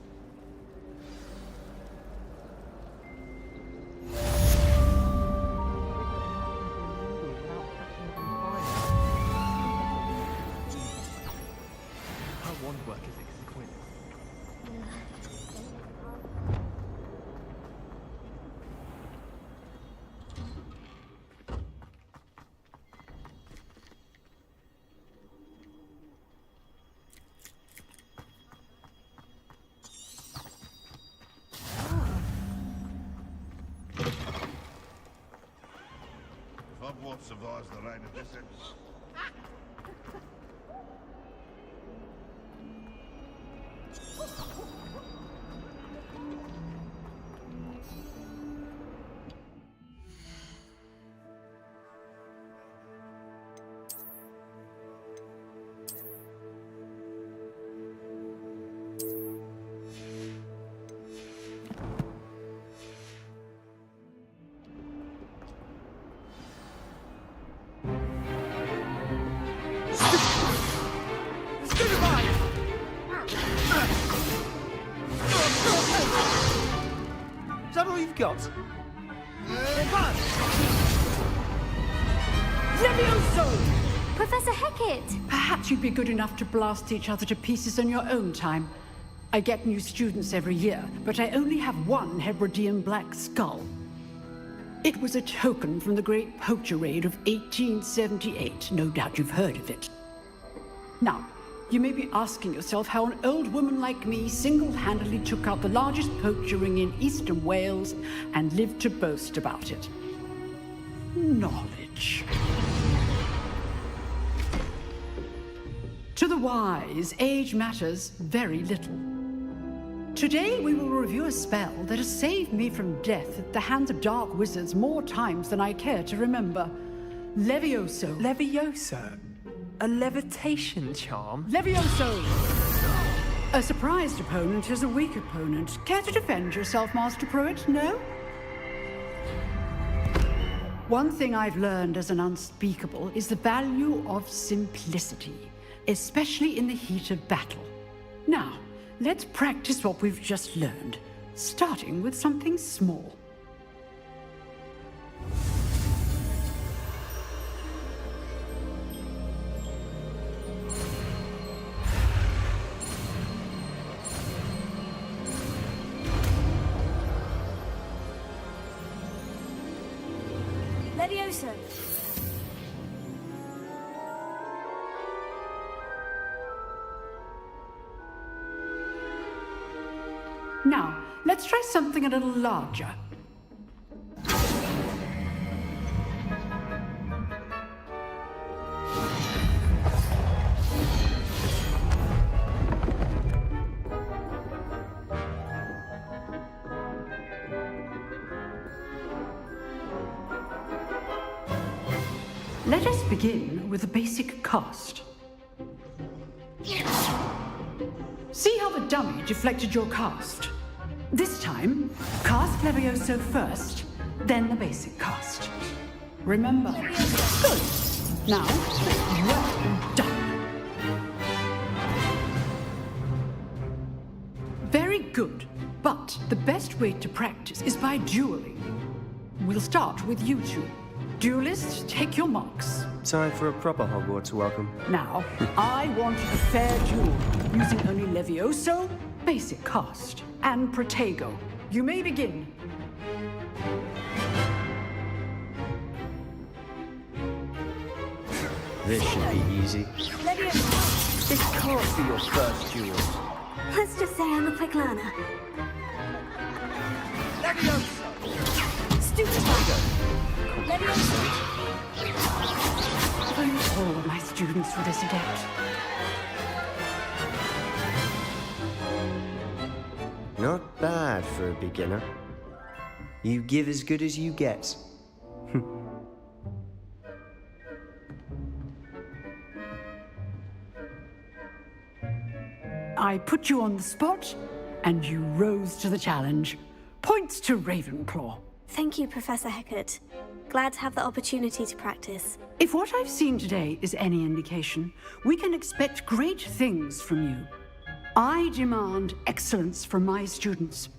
Hogwart survives the reign of this Is that all you've got? Levioso! Professor Hecat! Perhaps you'd be good enough to blast each other to pieces on your own time. I get new students every year, but I only have one Hebridean black skull. It was a token from the Great Poacher Raid of 1878. No doubt you've heard of it. Now, you may be asking yourself how an old woman like me single-handedly took out the largest poacher ring in eastern Wales and lived to boast about it. Knowledge. To the wise, age matters very little. Today we will review a spell that has saved me from death at the hands of dark wizards more times than I care to remember. Levioso. Levioso? A levitation charm? Levioso! A surprised opponent is a weak opponent. Care to defend yourself, Master Pruitt? No? One thing I've learned as an unspeakable is the value of simplicity, especially in the heat of battle. Now, let's practice what we've just learned, starting with something small. Levioso! Now, let's try something a little larger. Let us begin with a basic cast. See how the dummy deflected your cast? This time, cast Levioso first, then the basic cast. Remember. Good. Now, well done. Very good. But the best way to practice is by dueling. We'll start with you two. Duelists, take your marks. Time for a proper Hogwarts welcome. Now, I want a fair duel, using only Levioso, basic cast, and Protego. You may begin. This should be easy. Levioso! This can't be your first duel. Let's just say I'm a quick learner. Levioso! Stupid! Levioso! If only all of my students were this adept. Not bad for a beginner. You give as good as you get. I put you on the spot, and you rose to the challenge. Points to Ravenclaw. Thank you, Professor Hecat. Glad to have the opportunity to practice. If what I've seen today is any indication, we can expect great things from you. I demand excellence from my students.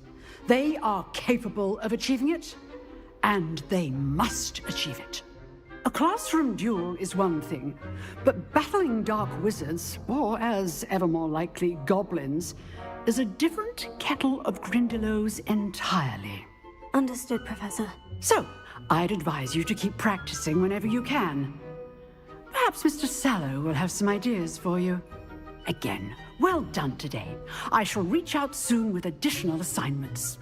They are capable of achieving it, and they must achieve it. A classroom duel is one thing, but battling dark wizards, or as ever more likely, goblins, is a different kettle of Grindylows entirely. Understood, Professor. So, I'd advise you to keep practicing whenever you can. Perhaps Mr. Sallow will have some ideas for you. Again, well done today. I shall reach out soon with additional assignments.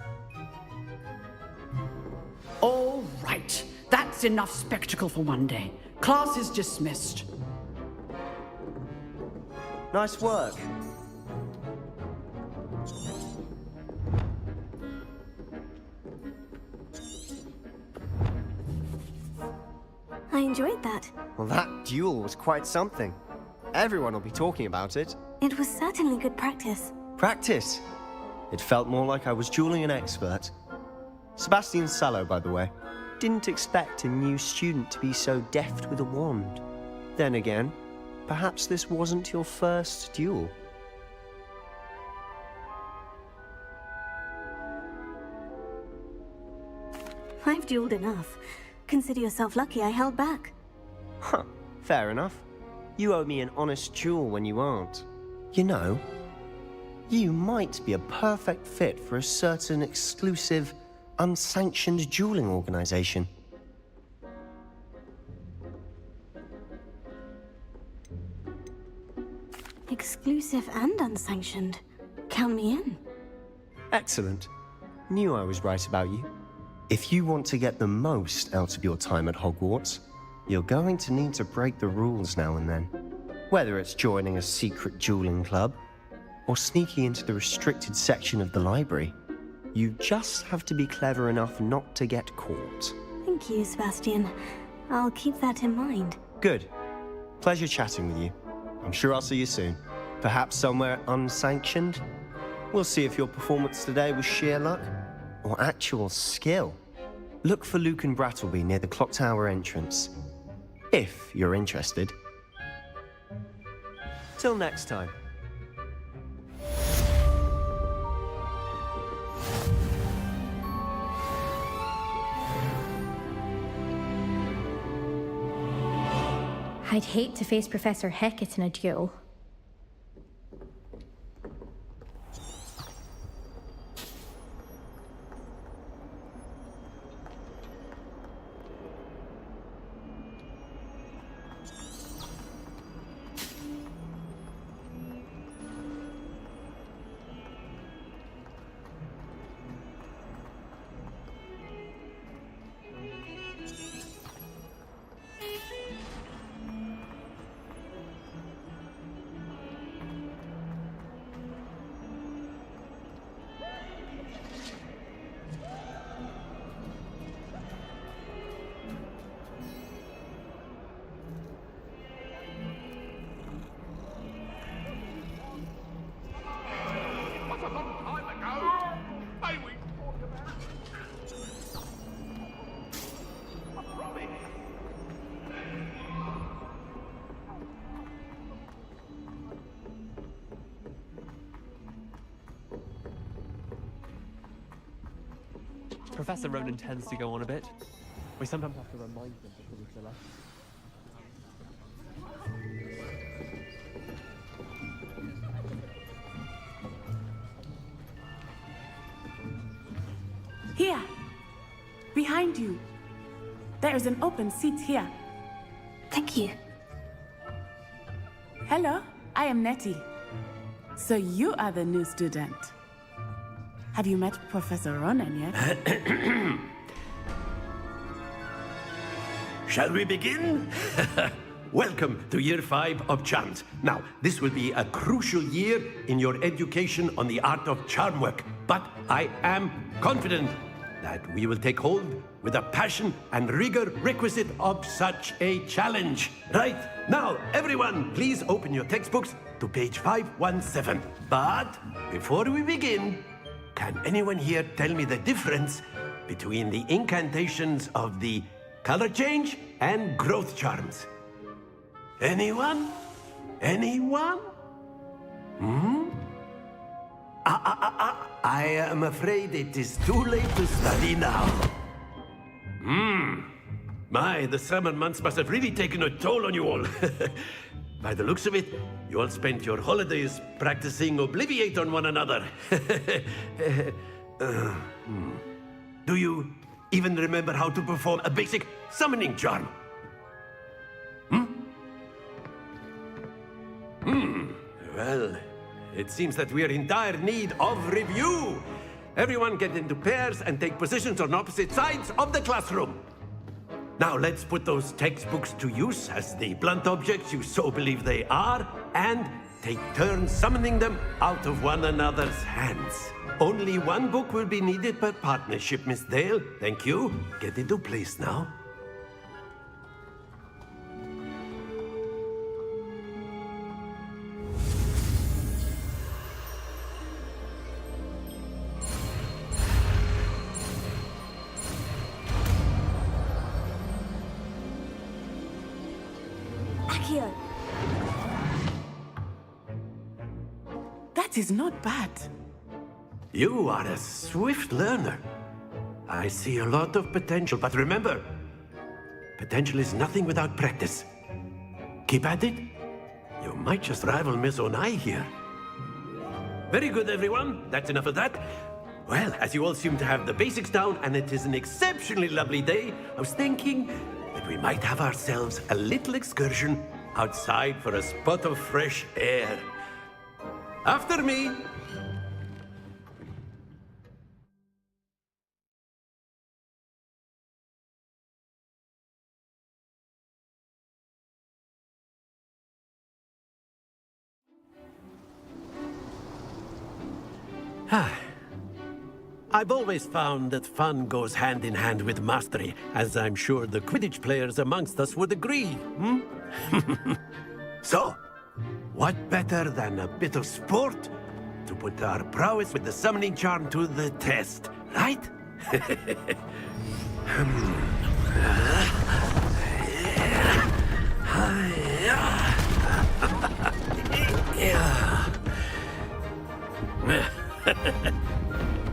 All right. That's enough spectacle for one day. Class is dismissed. Nice work. I enjoyed that. Well, that duel was quite something. Everyone will be talking about it. It was certainly good practice. Practice? It felt more like I was dueling an expert. Sebastian Sallow, by the way. Didn't expect a new student to be so deft with a wand. Then again, perhaps this wasn't your first duel. I've dueled enough. Consider yourself lucky I held back. Huh, fair enough. You owe me an honest duel when you aren't. You know, you might be a perfect fit for a certain exclusive, unsanctioned dueling organization. Exclusive and unsanctioned. Count me in. Excellent. Knew I was right about you. If you want to get the most out of your time at Hogwarts, you're going to need to break the rules now and then. Whether it's joining a secret dueling club, or sneaking into the restricted section of the library, you just have to be clever enough not to get caught. Thank you, Sebastian. I'll keep that in mind. Good. Pleasure chatting with you. I'm sure I'll see you soon. Perhaps somewhere unsanctioned? We'll see if your performance today was sheer luck or actual skill. Look for Luke and Brattleby near the clock tower entrance, if you're interested. Till next time. I'd hate to face Professor Hecat in a duel. Professor Ronan tends to go on a bit. We sometimes have to remind them before we fill up. Here! Behind you! There is an open seat here. Thank you. Hello, I am Nettie. So you are the new student. Have you met Professor Ronan yet? Shall we begin? Welcome to Year 5 of Chant. Now, this will be a crucial year in your education on the art of charm work. But I am confident that we will take hold with the passion and rigor requisite of such a challenge. Right, now, everyone, please open your textbooks to page 517. But before we begin, can anyone here tell me the difference between the incantations of the color change and growth charms? Anyone? Anyone? I am afraid it is too late to study now. My, the summer months must have really taken a toll on you all. By the looks of it, you all spent your holidays practicing Obliviate on one another. Do you even remember how to perform a basic summoning charm? Well, it seems that we are in dire need of review. Everyone get into pairs and take positions on opposite sides of the classroom. Now let's put those textbooks to use as the blunt objects you so believe they are, and take turns summoning them out of one another's hands. Only one book will be needed per partnership, Miss Dale. Thank you. Get into place now. That is not bad. You are a swift learner. I see a lot of potential, but remember, potential is nothing without practice. Keep at it. You might just rival Miss Onai here. Very good, everyone. That's enough of that. Well, as you all seem to have the basics down, and it is an exceptionally lovely day, I was thinking that we might have ourselves a little excursion outside for a spot of fresh air. After me. I've always found that fun goes hand in hand with mastery, as I'm sure the Quidditch players amongst us would agree. So, what better than a bit of sport to put our prowess with the summoning charm to the test, right?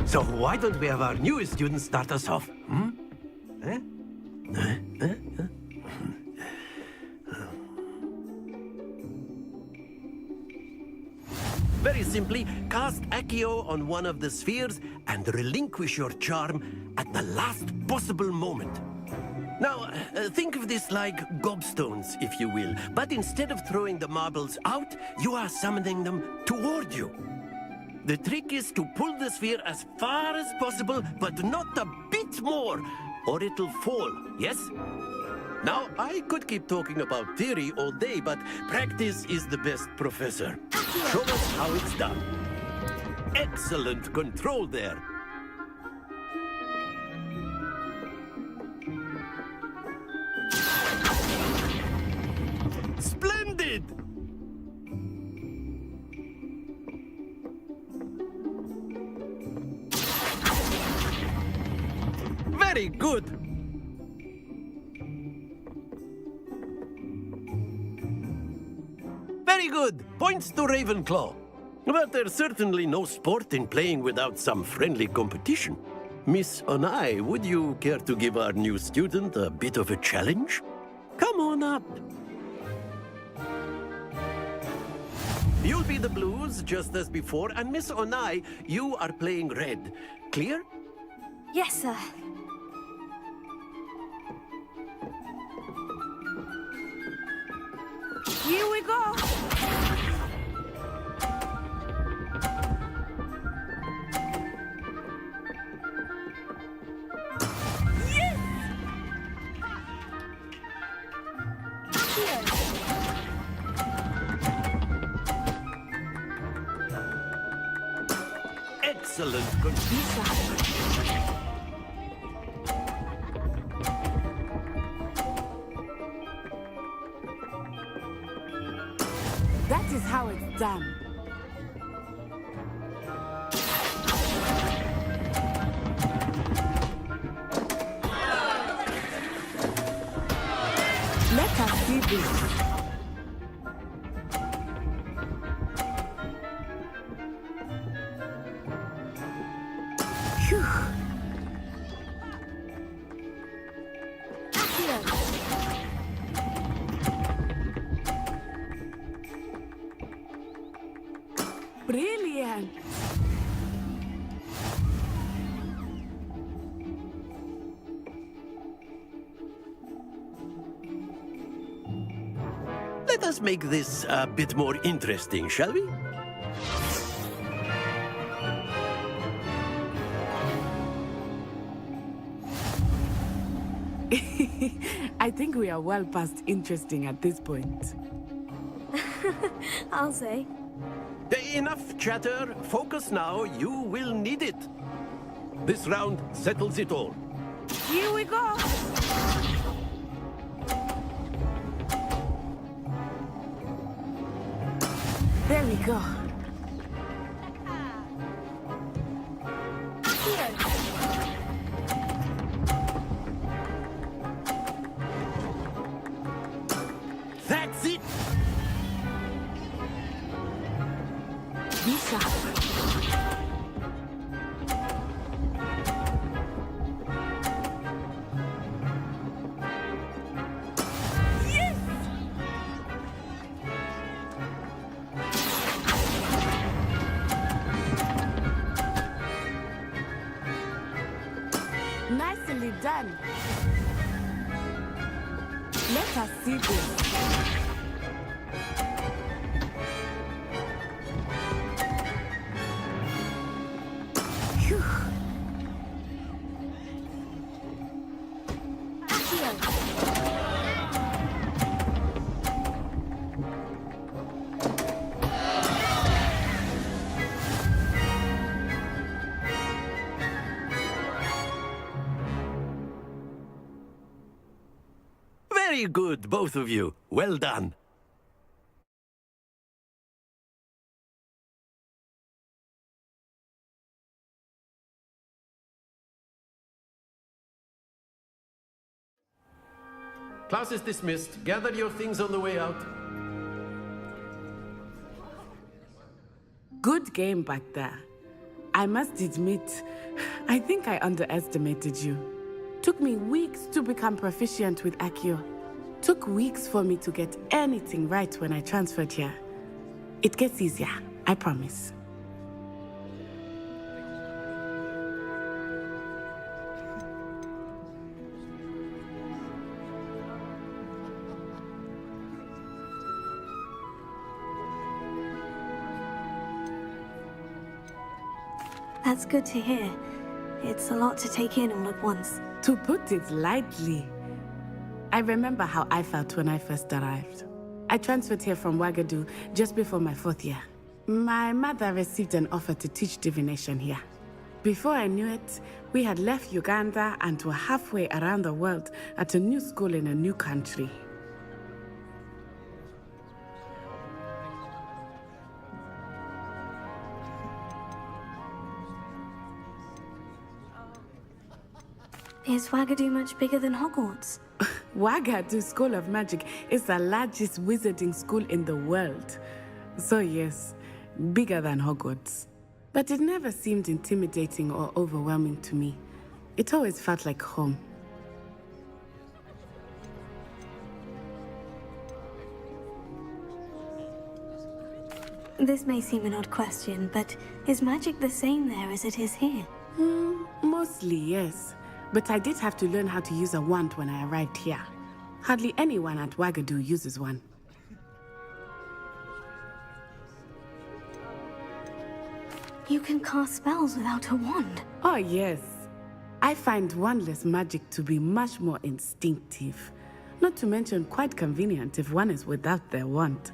So why don't we have our newest student start us off? Very simply, cast Accio on one of the spheres and relinquish your charm at the last possible moment. Now, think of this like gobstones, if you will. But instead of throwing the marbles out, you are summoning them toward you. The trick is to pull the sphere as far as possible, but not a bit more, or it'll fall, yes? Now, I could keep talking about theory all day, but practice is the best professor. Show us how it's done. Excellent control there. Splendid! Very good. Very good. Points to Ravenclaw. But there's certainly no sport in playing without some friendly competition. Miss Onai, would you care to give our new student a bit of a challenge? Come on up. You'll be the blues, just as before, and Miss Onai, you are playing red. Clear? Yes, sir. Here we go. excellent That is how it's done. Let us see this. Phew. Brilliant. Let us make this a bit more interesting, shall we? I think we are well past interesting at this point. I'll say. Enough chatter. Focus now. You will need it. This round settles it all. Here we go. There we go. That's it. Be sharp. Nicely done. Let us see this. Phew. Very good, both of you. Well done. Class is dismissed. Gather your things on the way out. Good game back there. I must admit, I think I underestimated you. Took me weeks to become proficient with Accio. Took weeks for me to get anything right when I transferred here. It gets easier, I promise. That's good to hear. It's a lot to take in all at once. To put it lightly, I remember how I felt when I first arrived. I transferred here from Ouagadougou just before my 4th year. My mother received an offer to teach divination here. Before I knew it, we had left Uganda and were halfway around the world at a new school in a new country. Is Ouagadougou much bigger than Hogwarts? Ouagadougou School of Magic is the largest wizarding school in the world. So yes, bigger than Hogwarts. But it never seemed intimidating or overwhelming to me. It always felt like home. This may seem an odd question, but is magic the same there as it is here? Mostly, yes. But I did have to learn how to use a wand when I arrived here. Hardly anyone at Ouagadougou uses one. You can cast spells without a wand? Oh, yes. I find wandless magic to be much more instinctive. Not to mention quite convenient if one is without their wand.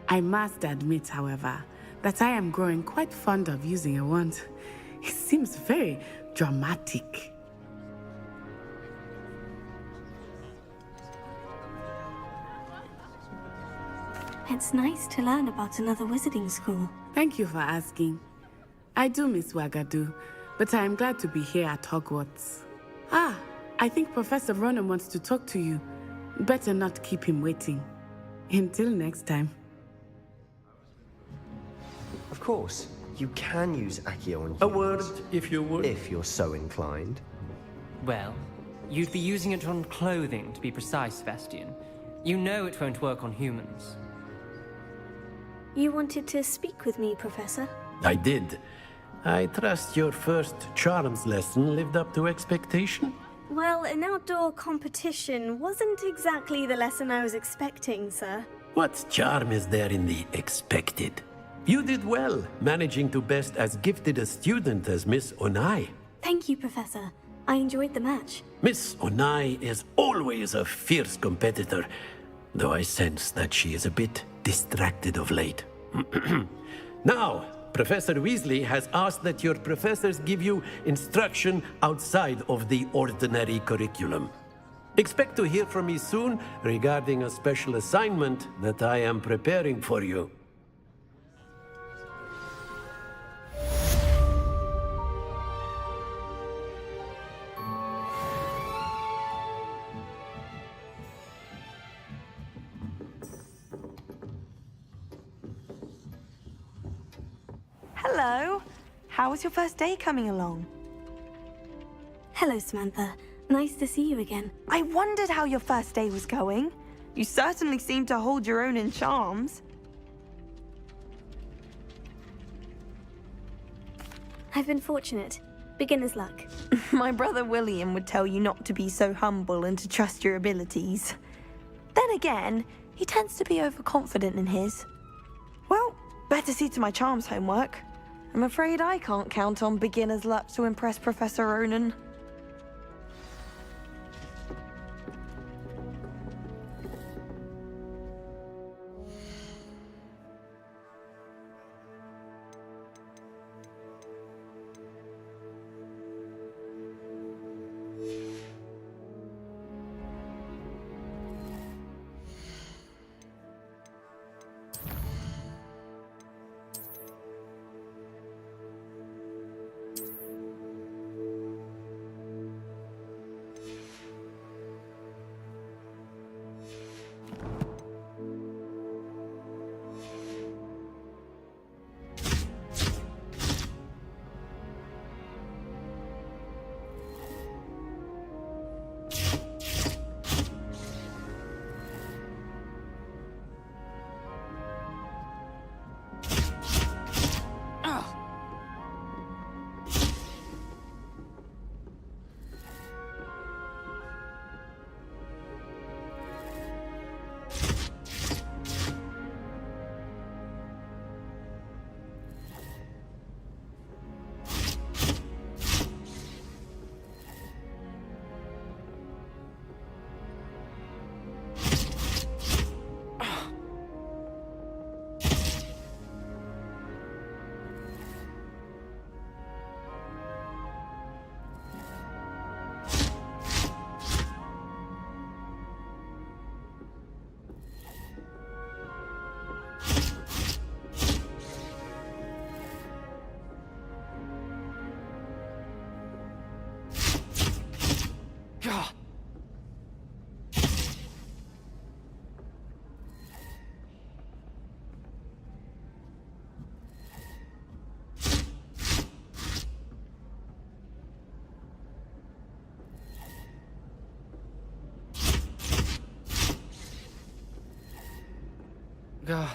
I must admit, however, that I am growing quite fond of using a wand. He seems very dramatic. It's nice to learn about another wizarding school. Thank you for asking. I do miss Wagadu, but I am glad to be here at Hogwarts. Ah, I think Professor Ronan wants to talk to you. Better not keep him waiting. Until next time. Of course, you can use Accio on humans. A word, if you would. If you're so inclined. Well, you'd be using it on clothing, to be precise, Sebastian. You know it won't work on humans. You wanted to speak with me, Professor? I did. I trust your first charms lesson lived up to expectation? Well, an outdoor competition wasn't exactly the lesson I was expecting, sir. What charm is there in the expected? You did well, managing to best as gifted a student as Miss Onai. Thank you, Professor. I enjoyed the match. Miss Onai is always a fierce competitor, though I sense that she is a bit distracted of late. Now, Professor Weasley has asked that your professors give you instruction outside of the ordinary curriculum. Expect to hear from me soon regarding a special assignment that I am preparing for you. Hello. How was your first day coming along? Hello, Samantha. Nice to see you again. I wondered how your first day was going. You certainly seem to hold your own in charms. I've been fortunate. Beginner's luck. My brother William would tell you not to be so humble and to trust your abilities. Then again, he tends to be overconfident in his. Well, better see to my charms homework. I'm afraid I can't count on beginner's luck to impress Professor Ronan. God.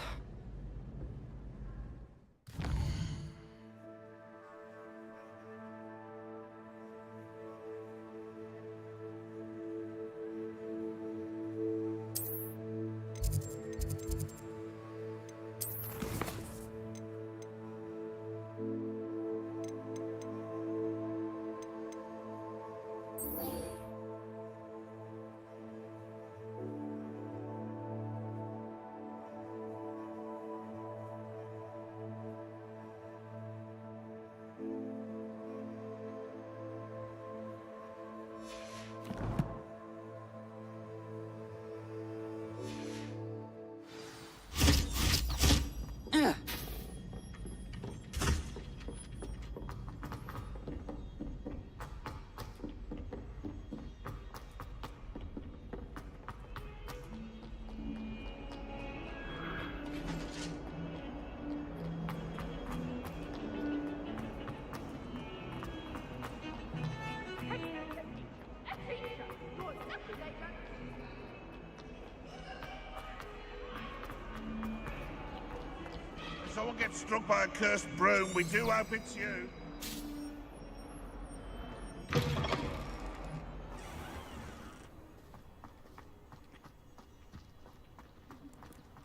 someone gets struck by a cursed broom, we do hope it's you.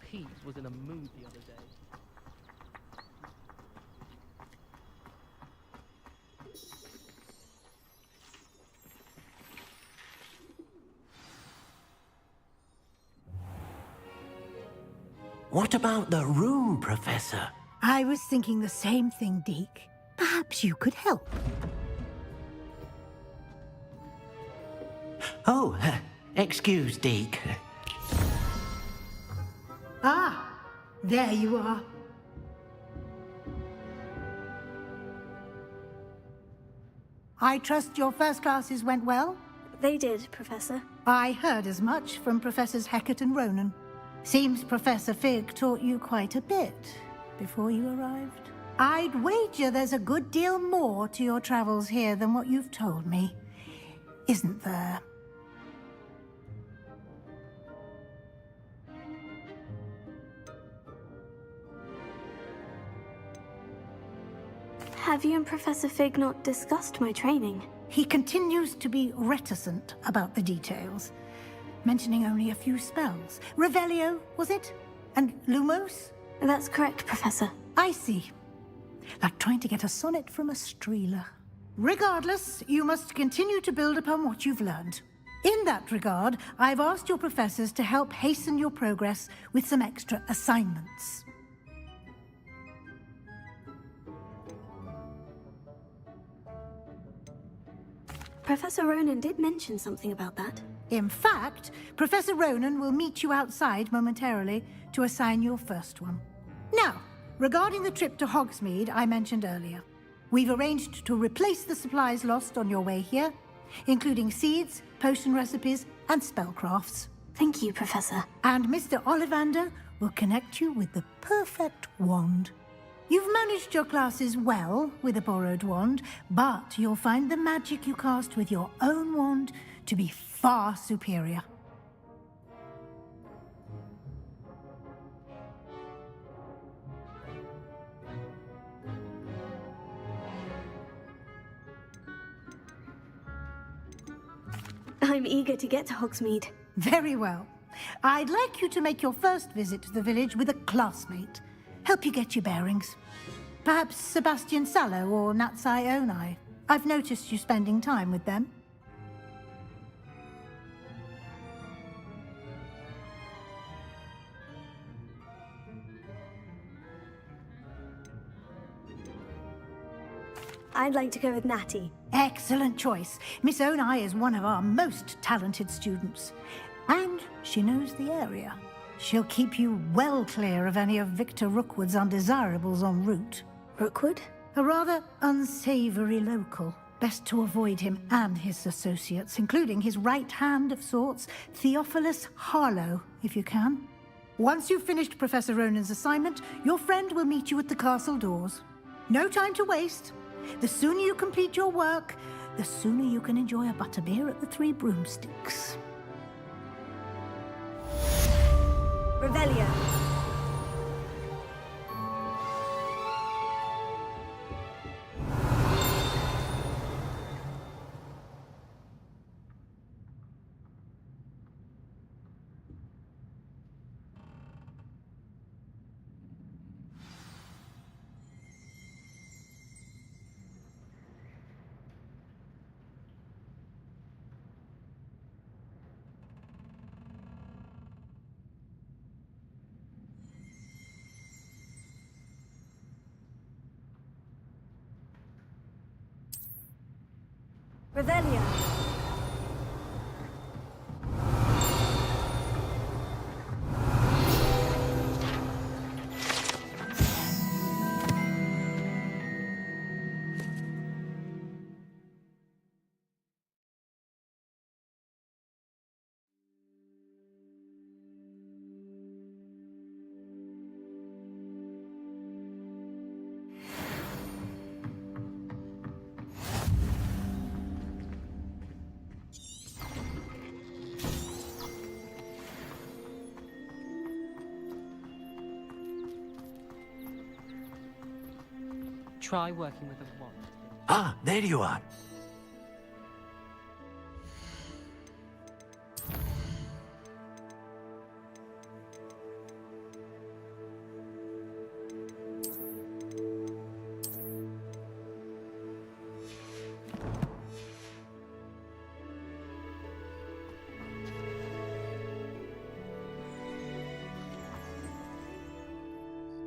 Pete was in a mood the other day. What about the room, Professor? I was thinking the same thing, Deke. Perhaps you could help. Oh, excuse, Deke. Ah, there you are. I trust your first classes went well? They did, Professor. I heard as much from Professors Hecat and Ronan. Seems Professor Fig taught you quite a bit before you arrived. I'd wager there's a good deal more to your travels here than what you've told me. Isn't there? Have you and Professor Fig not discussed my training? He continues to be reticent about the details, mentioning only a few spells. Revelio, was it? And Lumos? That's correct, Professor. I see. Like trying to get a sonnet from a streeler. Regardless, you must continue to build upon what you've learned. In that regard, I've asked your professors to help hasten your progress with some extra assignments. Professor Ronan did mention something about that. In fact, Professor Ronan will meet you outside momentarily to assign your first one. Now, regarding the trip to Hogsmeade I mentioned earlier, we've arranged to replace the supplies lost on your way here, including seeds, potion recipes, and spellcrafts. Thank you, Professor. And Mr. Ollivander will connect you with the perfect wand. You've managed your classes well with a borrowed wand, but you'll find the magic you cast with your own wand to be far superior. I'm eager to get to Hogsmeade. Very well. I'd like you to make your first visit to the village with a classmate. Help you get your bearings. Perhaps Sebastian Sallow or Natsai Onai. I've noticed you spending time with them. I'd like to go with Natty. Excellent choice. Miss Onai is one of our most talented students. And she knows the area. She'll keep you well clear of any of Victor Rookwood's undesirables en route. Rookwood? A rather unsavory local. Best to avoid him and his associates, including his right hand of sorts, Theophilus Harlow, if you can. Once you've finished Professor Ronan's assignment, your friend will meet you at the castle doors. No time to waste. The sooner you complete your work, the sooner you can enjoy a butterbeer at the Three Broomsticks. Revelio. Revelio. try working with a wand. Ah, there you are.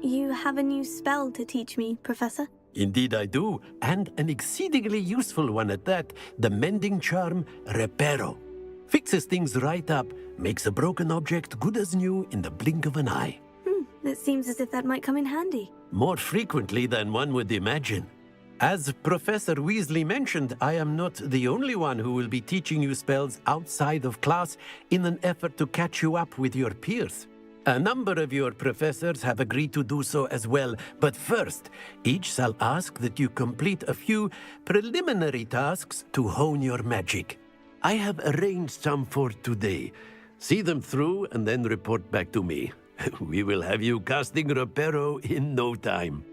You have a new spell to teach me, Professor? Indeed I do, and an exceedingly useful one at that. The mending charm, Reparo. Fixes things right up, makes a broken object good as new in the blink of an eye. It seems as if that might come in handy. More frequently than one would imagine. As Professor Weasley mentioned, I am not the only one who will be teaching you spells outside of class in an effort to catch you up with your peers. A number of your professors have agreed to do so as well, but first, each shall ask that you complete a few preliminary tasks to hone your magic. I have arranged some for today. See them through and then report back to me. We will have you casting Reparo in no time.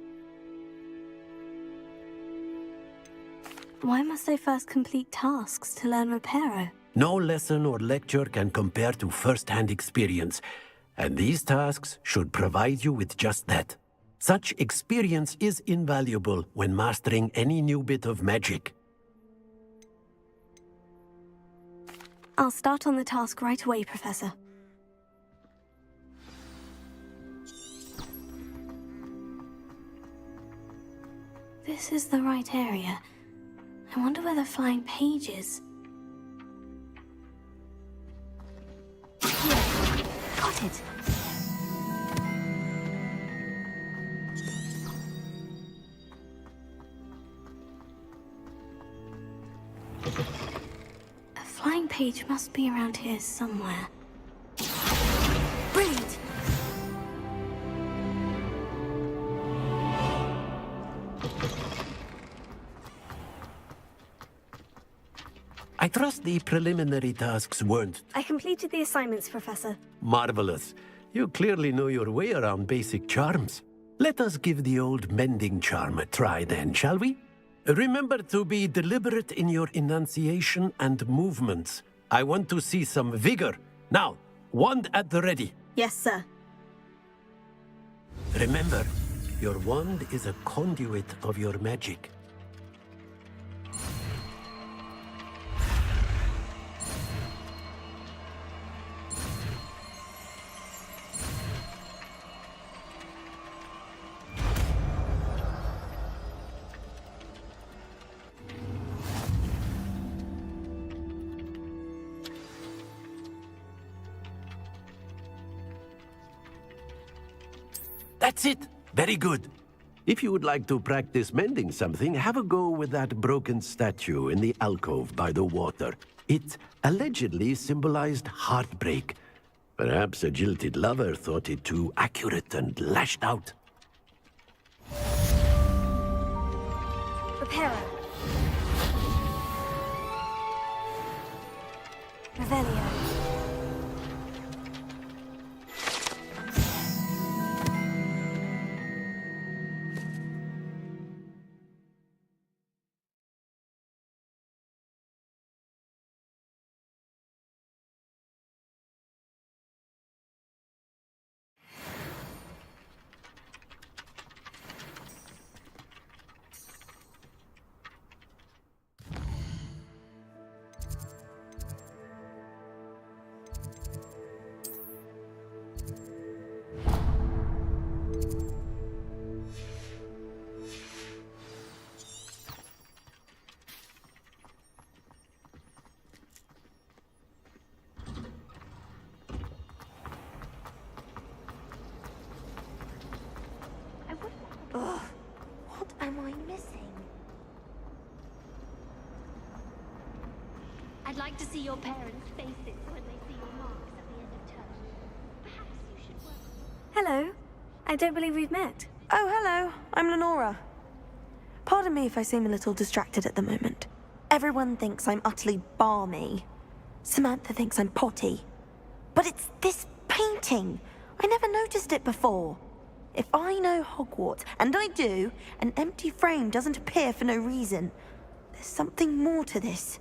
Why must I first complete tasks to learn Reparo? No lesson or lecture can compare to first-hand experience, and these tasks should provide you with just that. Such experience is invaluable when mastering any new bit of magic. I'll start on the task right away, Professor. This is the right area. I wonder where the flying page is. Here. Got it. A flying page must be around here somewhere. Brilliant! I trust the preliminary tasks weren't I completed the assignments, Professor. marvelous. You clearly know your way around basic charms. Let us give the old mending charm a try then, shall we? Remember to be deliberate in your enunciation and movements. I want to see some vigor. Now, wand at the ready. Yes, sir. Remember, your wand is a conduit of your magic. That's it. Very good. If you would like to practice mending something, have a go with that broken statue in the alcove by the water. It allegedly symbolized heartbreak. Perhaps a jilted lover thought it too accurate and lashed out. Reparo. Revelio. Ugh, what am I missing? I'd like to see your parents' faces when they see your marks at the end of term. Perhaps you should work. Hello. I don't believe we've met. Oh, hello. I'm Lenora. Pardon me if I seem a little distracted at the moment. Everyone thinks I'm utterly balmy. Samantha thinks I'm potty. But it's this painting. I never noticed it before. If I know Hogwarts, and I do, an empty frame doesn't appear for no reason. There's something more to this.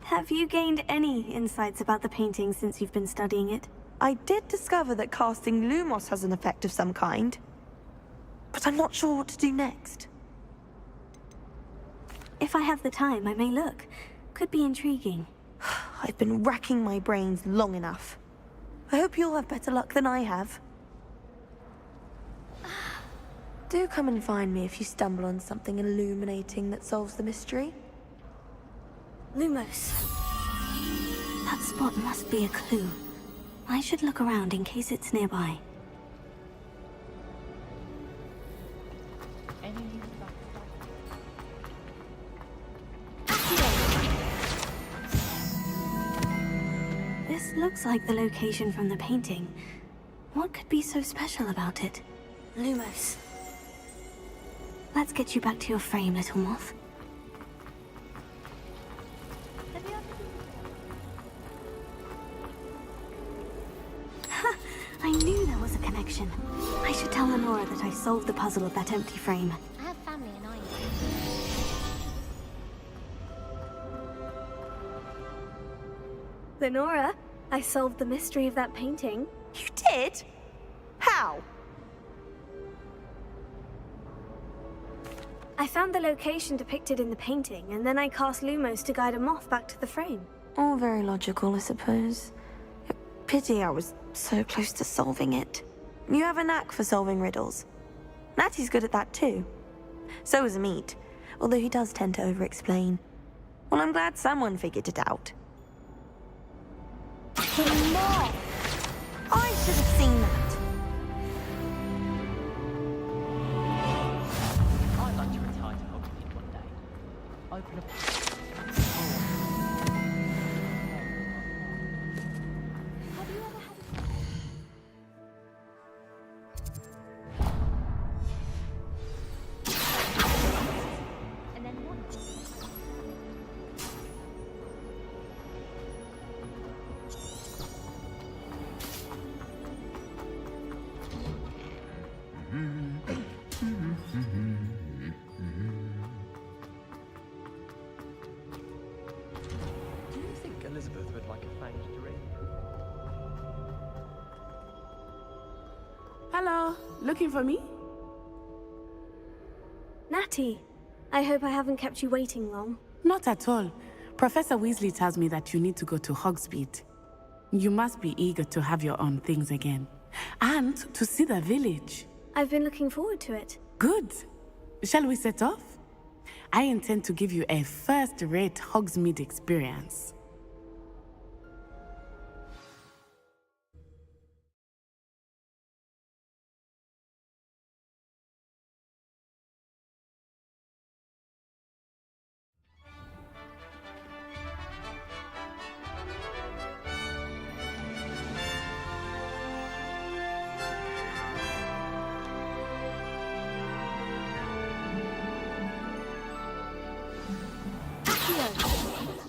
Have you gained any insights about the painting since you've been studying it? I did discover that casting Lumos has an effect of some kind, but I'm not sure what to do next. If I have the time, I may look. Could be intriguing. I've been racking my brains long enough. I hope you'll have better luck than I have. Do come and find me if you stumble on something illuminating that solves the mystery. Lumos. That spot must be a clue. I should look around in case it's nearby. This looks like the location from the painting. What could be so special about it? Lumos. Let's get you back to your frame, little moth. I knew there was a connection. I should tell Lenora that I solved the puzzle of that empty frame. I have family in Ireland. Lenora, I solved the mystery of that painting. You did? How? I found the location depicted in the painting, and then I cast Lumos to guide a moth back to the frame. All very logical, I suppose. Pity I was so close to solving it. You have a knack for solving riddles. Natty's good at that too. So is Meat, although he does tend to over-explain. Well, I'm glad someone figured it out. The moth! I should have seen that. I'd like to retire to Hogwarts one day. Open a... Elizabeth would like a fanged drink. Hello, looking for me? Natty, I hope I haven't kept you waiting long. Not at all. Professor Weasley tells me that you need to go to Hogsmeade. You must be eager to have your own things again. And to see the village. I've been looking forward to it. Good. Shall we set off? I intend to give you a first-rate Hogsmeade experience.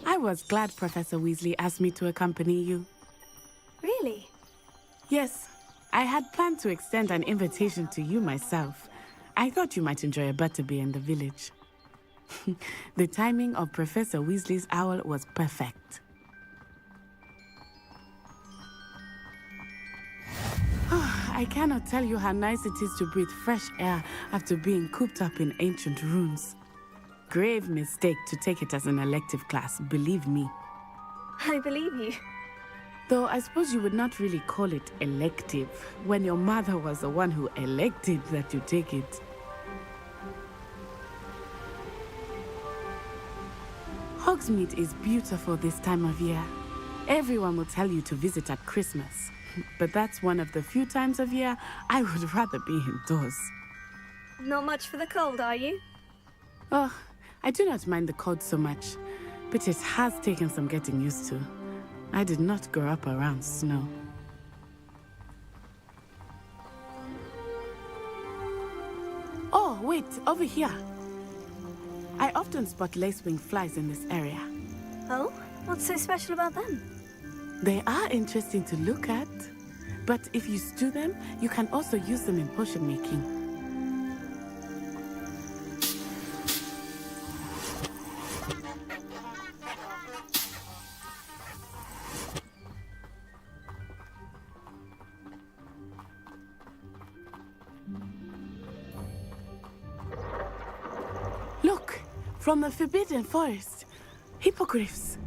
I was glad Professor Weasley asked me to accompany you. Really? Yes. I had planned to extend an invitation to you myself. I thought you might enjoy a butterbeer in the village. The timing of Professor Weasley's owl was perfect. I cannot tell you how nice it is to breathe fresh air after being cooped up in ancient rooms. Grave mistake to take it as an elective class, believe me. I believe you. Though I suppose you would not really call it elective when your mother was the one who elected that you take it. Hogsmeade is beautiful this time of year. Everyone will tell you to visit at Christmas. But that's one of the few times of year I would rather be indoors. Not much for the cold, are you? Oh, I do not mind the cold so much, but it has taken some getting used to. I did not grow up around snow. Oh, wait, over here. I often spot lacewing flies in this area. Oh? What's so special about them? They are interesting to look at, but if you stew them, you can also use them in potion making. Look, from the Forbidden Forest, hippogriffs.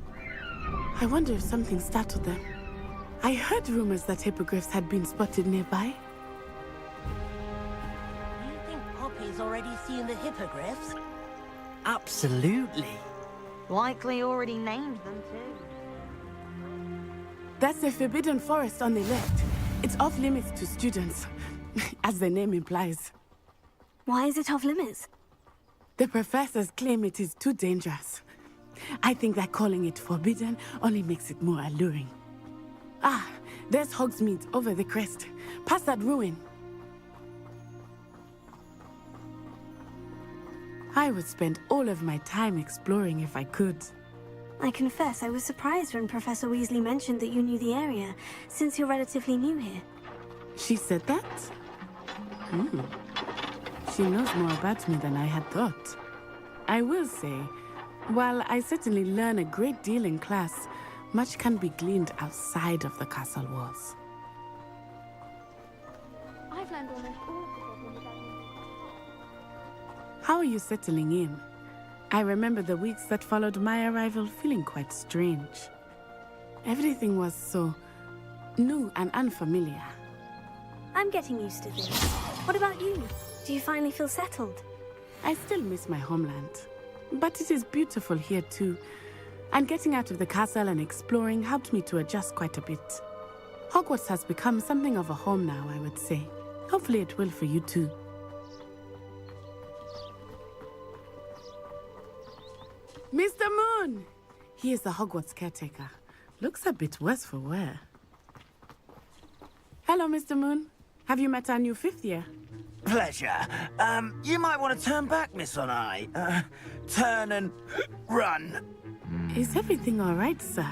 I wonder if something startled them. I heard rumors that hippogriffs had been spotted nearby. You think Poppy's already seen the hippogriffs? Absolutely. Likely already named them too. That's the Forbidden Forest on the left. It's off limits to students, as the name implies. Why is it off limits? The professors claim it is too dangerous. I think that calling it forbidden only makes it more alluring. Ah, there's Hogsmeade over the crest. Past that ruin. I would spend all of my time exploring if I could. I confess I was surprised when Professor Weasley mentioned that you knew the area, since you're relatively new here. She said that? She knows more about me than I had thought. I will say, while I certainly learn a great deal in class, much can be gleaned outside of the castle walls. I've learned almost all the goblin about. How are you settling in? I remember the weeks that followed my arrival feeling quite strange. Everything was so new and unfamiliar. I'm getting used to this. What about you? Do you finally feel settled? I still miss my homeland, but it is beautiful here too. And getting out of the castle and exploring helped me to adjust quite a bit. Hogwarts has become something of a home now, I would say. Hopefully it will for you too. Mr. Moon! He is the Hogwarts caretaker. Looks a bit worse for wear. Hello, Mr. Moon. Have you met our new fifth year? Pleasure. You might want to turn back, Miss On-Eye. Turn and run. Is everything all right, sir?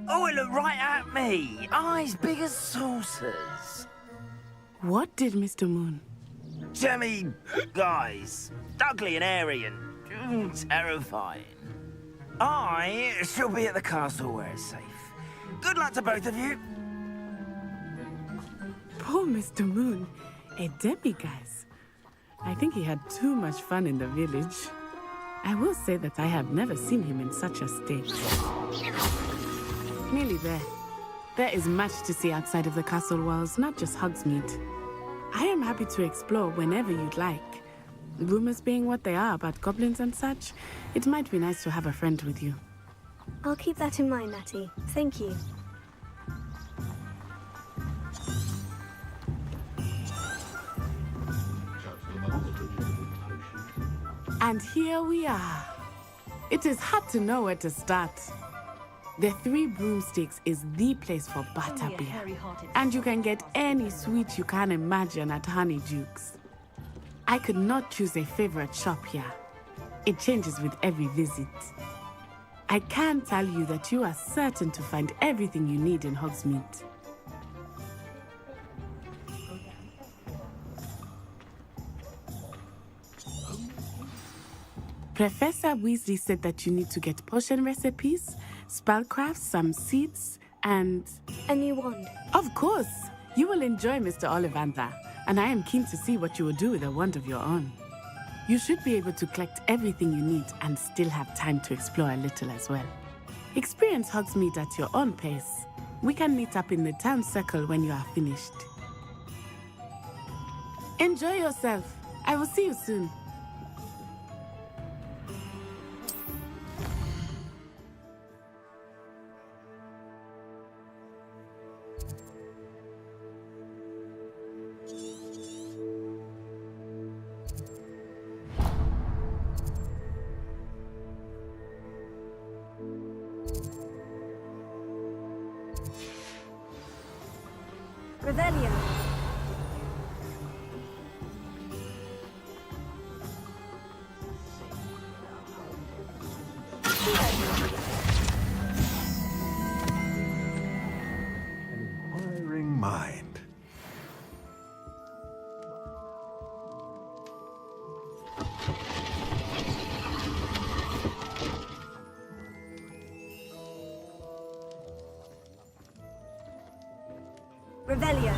Oh, it looked right at me. Eyes big as saucers. What did Mr. Moon? Jemmy guys. Ugly and airy and terrifying. I shall be at the castle where it's safe. Good luck to both of you. Poor Mr. Moon. A demiguise. I think he had too much fun in the village. I will say that I have never seen him in such a state. Nearly there. There is much to see outside of the castle walls, not just Hogsmeade. I am happy to explore whenever you'd like. Rumors being what they are about goblins and such, it might be nice to have a friend with you. I'll keep that in mind, Natty. Thank you. And here we are. It is hard to know where to start. The Three Broomsticks is the place for butterbeer. And you can get any sweet you can imagine at Honeydukes. I could not choose a favorite shop here. It changes with every visit. I can tell you that you are certain to find everything you need in Hogsmeade. Professor Weasley said that you need to get potion recipes, spellcrafts, some seeds, and... a new wand. Of course! You will enjoy Mr. Ollivander, and I am keen to see what you will do with a wand of your own. You should be able to collect everything you need and still have time to explore a little as well. Experience Hogsmeade at your own pace. We can meet up in the town circle when you are finished. Enjoy yourself. I will see you soon. Revelio. Revelio.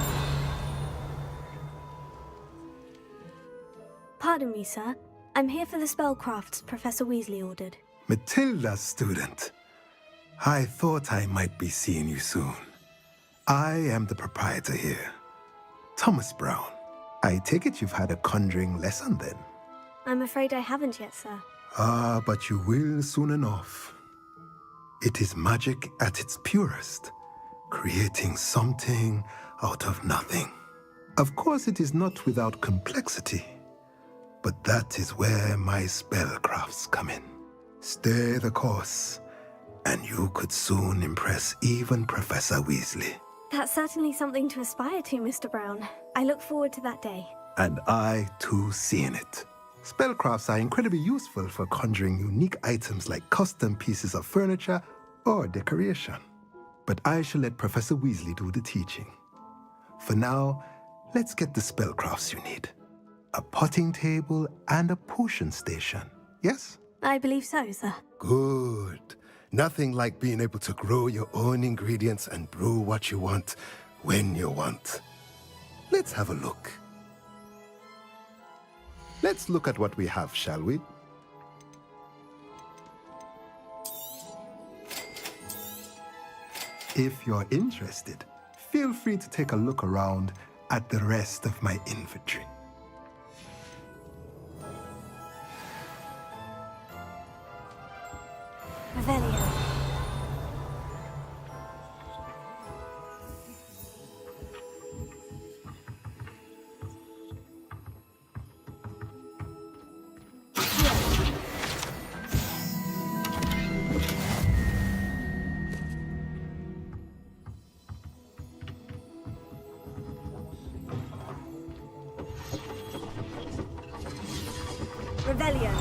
Pardon me, sir. I'm here for the spellcrafts Professor Weasley ordered. Matilda, student. I thought I might be seeing you soon. I am the proprietor here, Thomas Brown. I take it you've had a conjuring lesson then? I'm afraid I haven't yet, sir. Ah, but you will soon enough. It is magic at its purest, creating something out of nothing. Of course, it is not without complexity, but that is where my spellcrafts come in. Stay the course, and you could soon impress even Professor Weasley. That's certainly something to aspire to, Mr. Brown. I look forward to that day. And I, too, seeing it. Spellcrafts are incredibly useful for conjuring unique items like custom pieces of furniture or decoration. But I shall let Professor Weasley do the teaching. For now, let's get the spellcrafts you need. A potting table and a potion station, yes? I believe so, sir. Good. Nothing like being able to grow your own ingredients and brew what you want, when you want. Let's have a look. Let's look at what we have, shall we? If you're interested, feel free to take a look around at the rest of my inventory. Revelio. Revelio.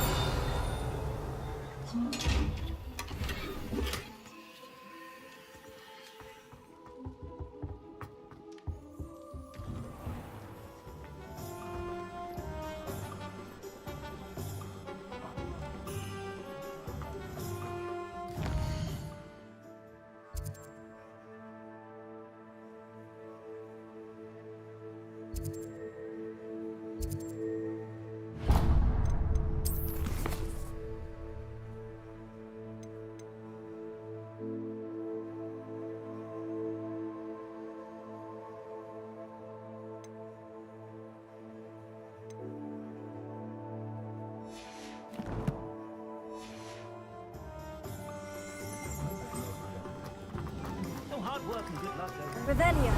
Hard work and good luck, though. Revelio.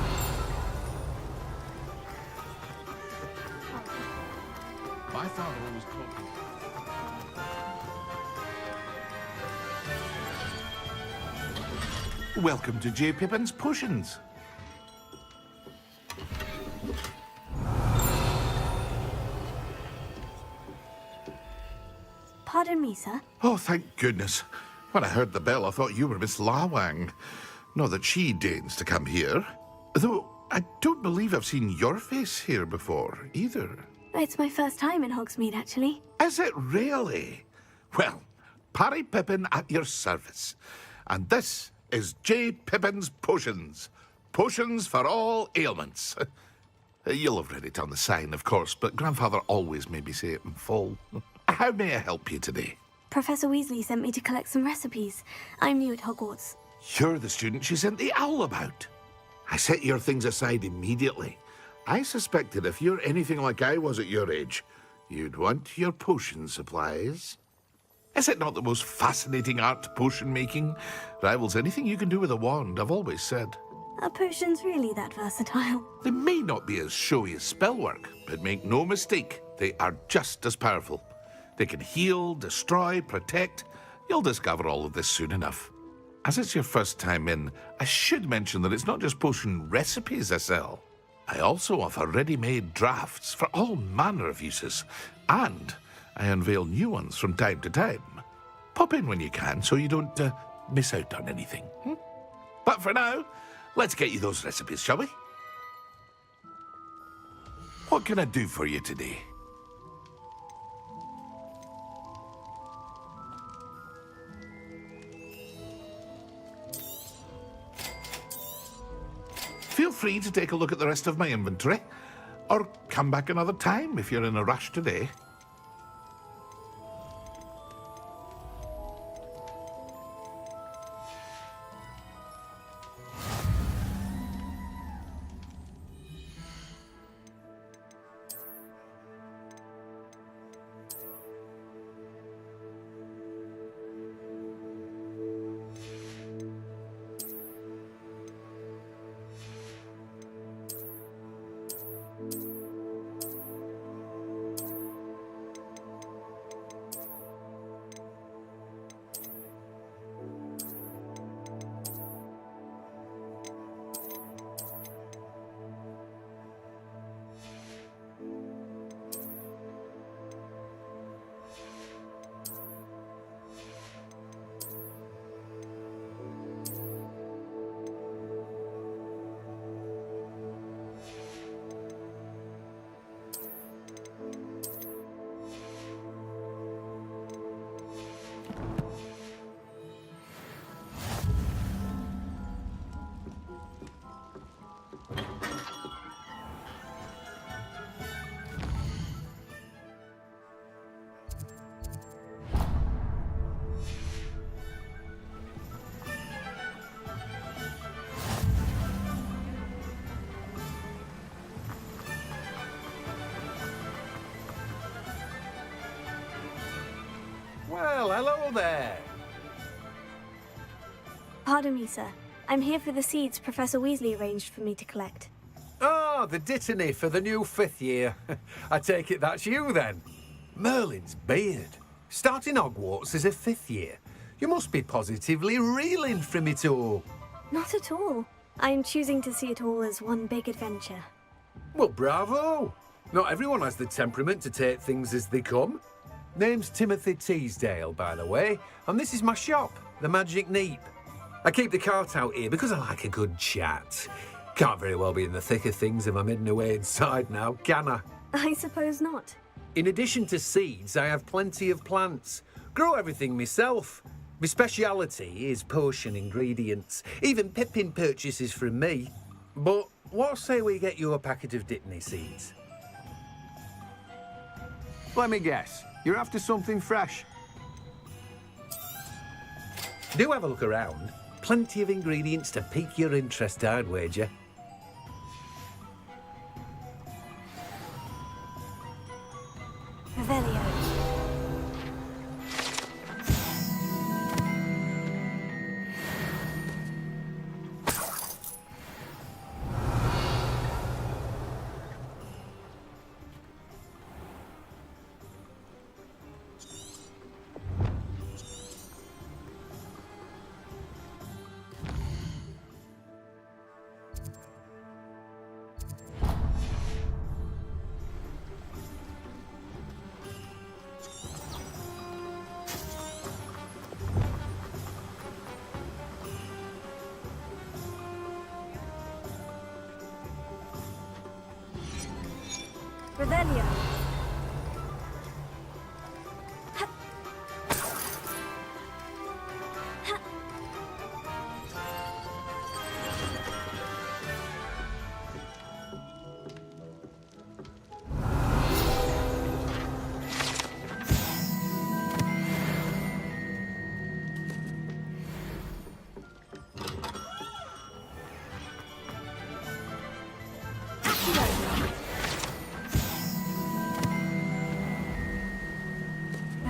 My father always called me. Welcome to J. Pippin's Potions. Pardon me, sir. Oh, thank goodness. When I heard the bell, I thought you were Miss Lawang. Not that she deigns to come here. Though I don't believe I've seen your face here before, either. It's my first time in Hogsmeade, actually. Is it really? Well, Parry Pippin at your service. And this is J. Pippin's Potions. Potions for all ailments. You'll have read it on the sign, of course, but Grandfather always made me say it in full. How may I help you today? Professor Weasley sent me to collect some recipes. I'm new at Hogwarts. You're the student she sent the owl about. I set your things aside immediately. I suspected if you're anything like I was at your age, you'd want your potion supplies. Is it not the most fascinating art, potion making? Rivals anything you can do with a wand, I've always said. Are potions really that versatile? They may not be as showy as spellwork, but make no mistake, they are just as powerful. They can heal, destroy, protect. You'll discover all of this soon enough. As it's your first time in, I should mention that it's not just potion recipes I sell. I also offer ready-made drafts for all manner of uses, and I unveil new ones from time to time. Pop in when you can so you don't miss out on anything. But for now, let's get you those recipes, shall we? What can I do for you today? Feel free free to take a look at the rest of my inventory. Or come back another time if you're in a rush today. Well, hello there. Pardon me, sir. I'm here for the seeds Professor Weasley arranged for me to collect. Oh, the dittany for the new 5th year. I take it that's you, then. Merlin's beard. Starting Hogwarts as a 5th year. You must be positively reeling from it all. Not at all. I'm choosing to see it all as one big adventure. Well, bravo. Not everyone has the temperament to take things as they come. Name's Timothy Teasdale, by the way, and this is my shop, the Magic Neep. I keep the cart out here because I like a good chat. Can't very well be in the thick of things if I'm hidden away inside now, can I? I suppose not. In addition to seeds, I have plenty of plants. Grow everything myself. My speciality is potion ingredients. Even Pippin purchases from me. But what say we get you a packet of Dittany seeds? Let me guess. You're after something fresh. Do have a look around. Plenty of ingredients to pique your interest, I'd wager. Revelio. Revelio.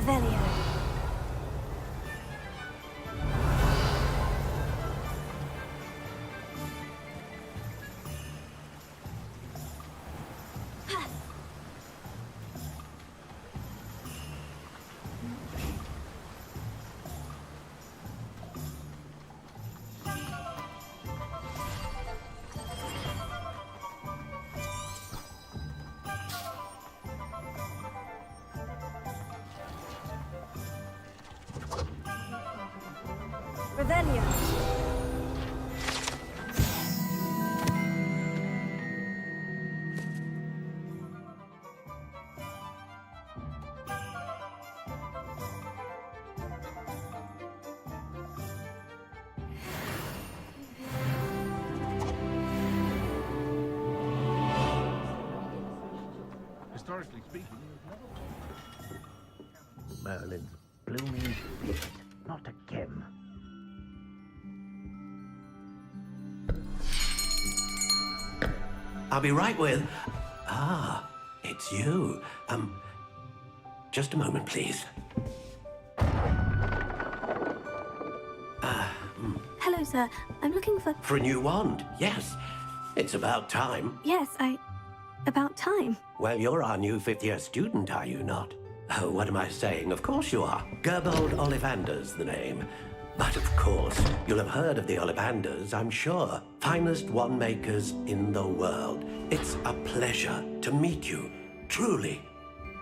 Revelio. Revelio. historically speaking, Merlin's blooming spirit, not a Kim. I'll be right with... Ah, it's you. Just a moment, please. Hello, sir. I'm looking for... For a new wand, yes. It's about time. Yes, about time. Well, you're our new fifth-year student, are you not? Oh, what am I saying? Of course you are. Gerbold Ollivander's the name. But of course, you'll have heard of the Ollivanders, I'm sure. Finest wand makers in the world. It's a pleasure to meet you, truly.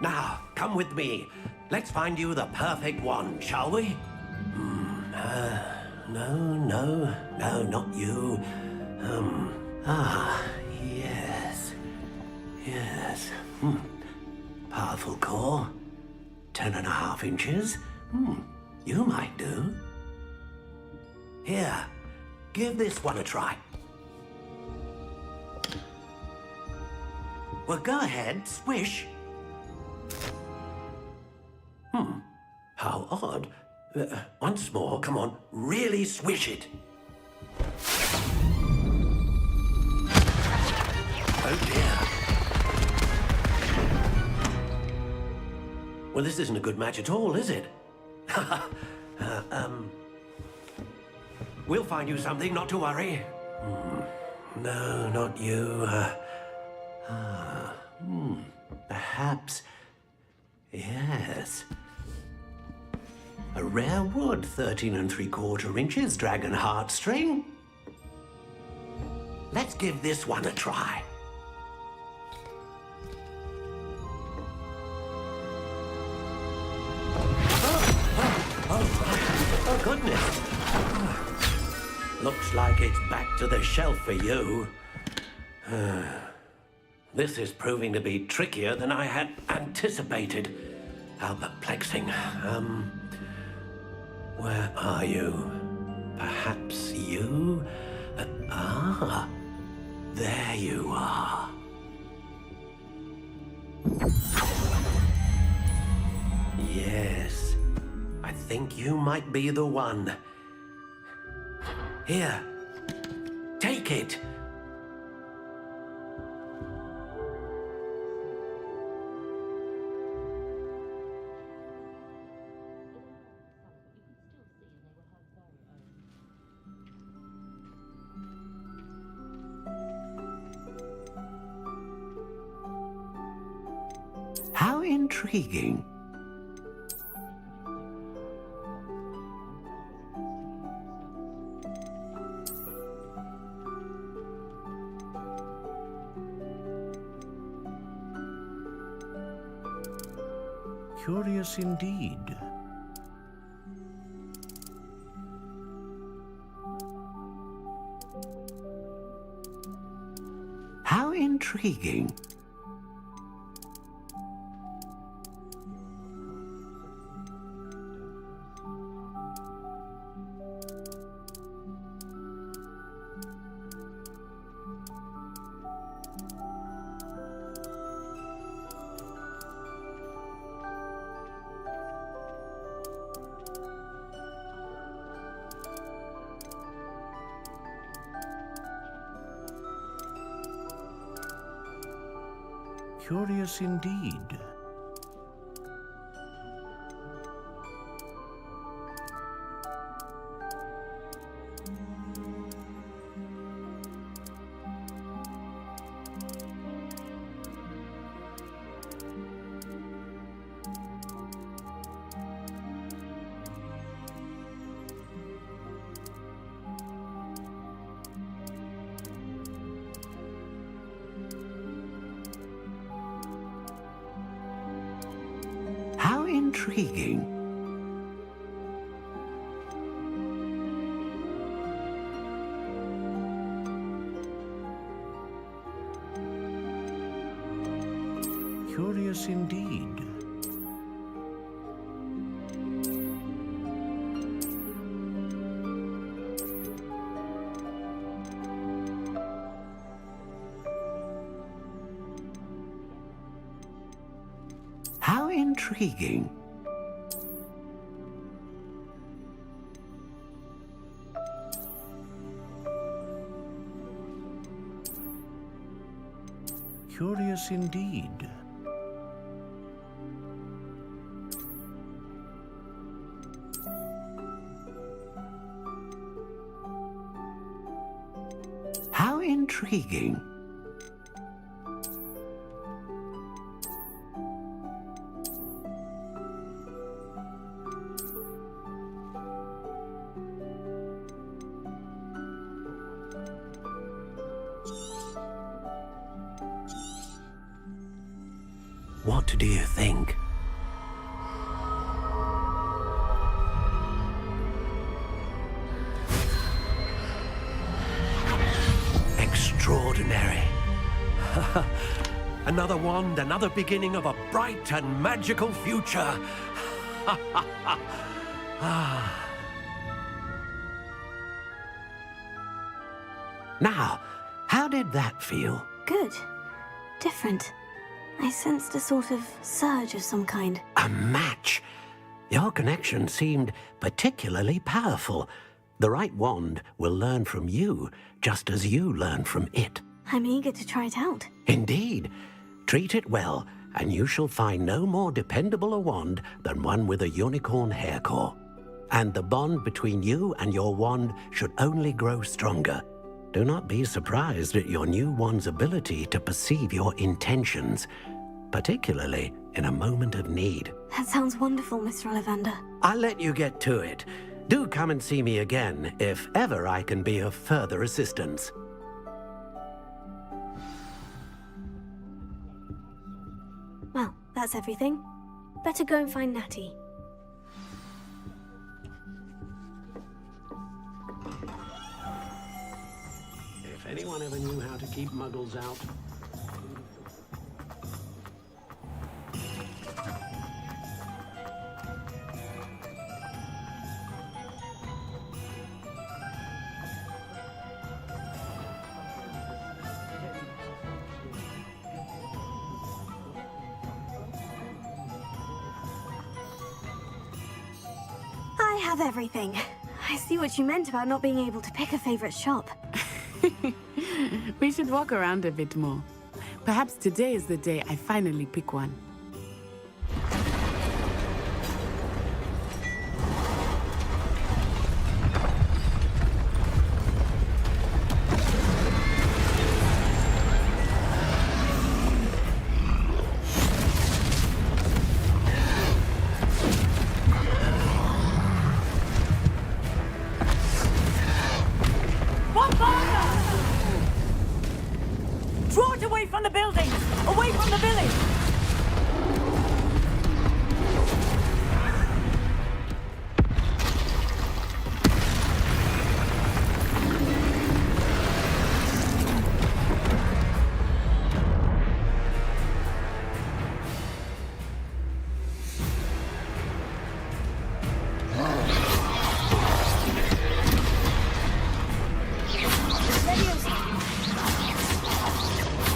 Now, come with me. Let's find you the perfect wand, shall we? No, not you. Yes. Powerful core. 10.5 inches. You might do. Here, give this one a try. Well, go ahead, swish. How odd. Once more, come on, really swish it. Oh dear. Well, this isn't a good match at all, is it? We'll find you something, not to worry. No, not you. Perhaps... Yes. A rare wood, 13 3/4 inches, dragon heartstring. Let's give this one a try. Oh, goodness. Looks like it's back to the shelf for you. This is proving to be trickier than I had anticipated. How perplexing. Where are you? Perhaps you? There you are. Yes, I think you might be the one. Here, take it. How intriguing. Curious indeed. How intriguing. Curious indeed. How intriguing. Curious indeed. intriguing. Curious indeed. How intriguing. What do you think? Extraordinary. Another wand, another beginning of a bright and magical future. Now, how did that feel? Good. Different. I sensed a sort of surge of some kind. A match. Your connection seemed particularly powerful. The right wand will learn from you, just as you learn from it. I'm eager to try it out. Indeed. Treat it well, and you shall find no more dependable a wand than one with a unicorn hair core. And the bond between you and your wand should only grow stronger. Do not be surprised at your new wand's ability to perceive your intentions, particularly in a moment of need. That sounds wonderful, Mr. Ollivander. I'll let you get to it. Do come and see me again if ever I can be of further assistance. Well, that's everything. Better go and find Natty. If anyone ever knew how to keep muggles out. I have everything. I see what you meant about not being able to pick a favorite shop. We should walk around a bit more. Perhaps today is the day I finally pick one. Draw it away from the building! Away from the village!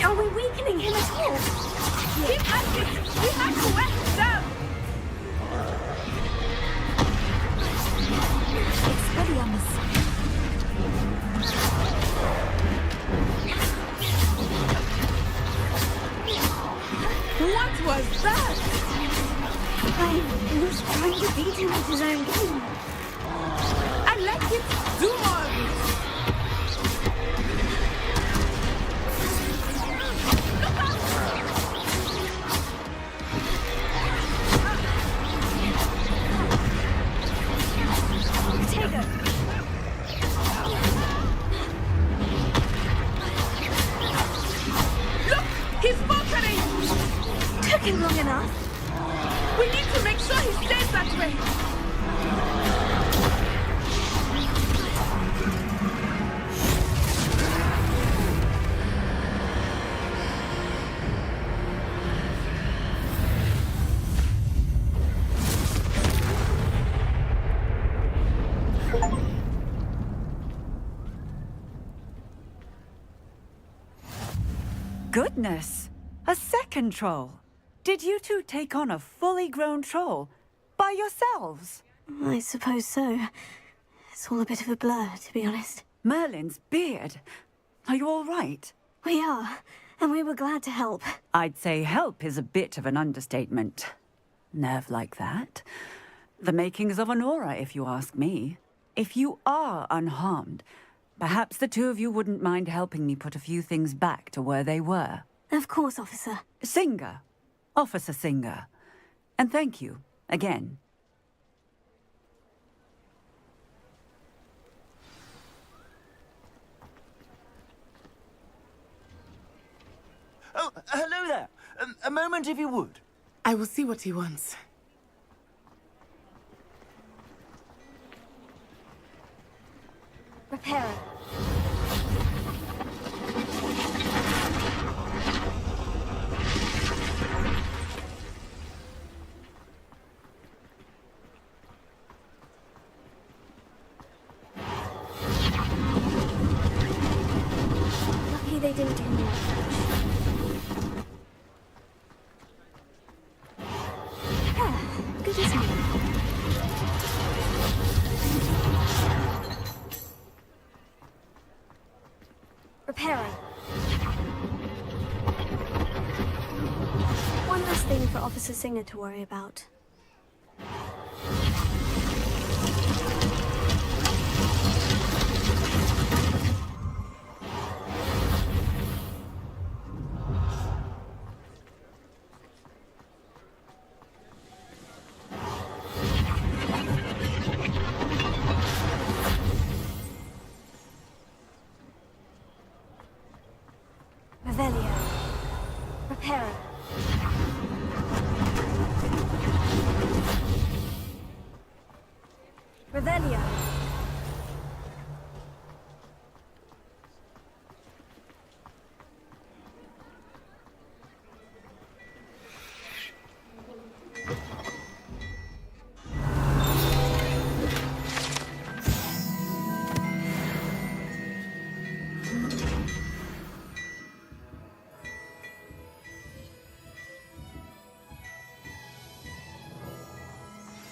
Are we weakening him at all? Keep at it! We have to wet him down! Expelliarmus. What was that? I was trying to beat him at his own game. I like it! Do more of it! He's faltering! Took him long enough. We need to make sure he stays that way! Goodness! A second troll. Did you two take on a fully grown troll? By yourselves? I suppose so. It's all a bit of a blur, to be honest. Merlin's beard. Are you all right? We are, and we were glad to help. I'd say help is a bit of an understatement. Nerve like that. The makings of an aura, if you ask me. If you are unharmed, perhaps the two of you wouldn't mind helping me put a few things back to where they were. Of course, officer. Singer. Officer Singer. And thank you, again. Oh, hello there. A moment, if you would. I will see what he wants. Repairer. Lucky they didn't do more. Good as new. Repairing. One less thing for Officer Singer to worry about. Revelio. Repairer. Revelio.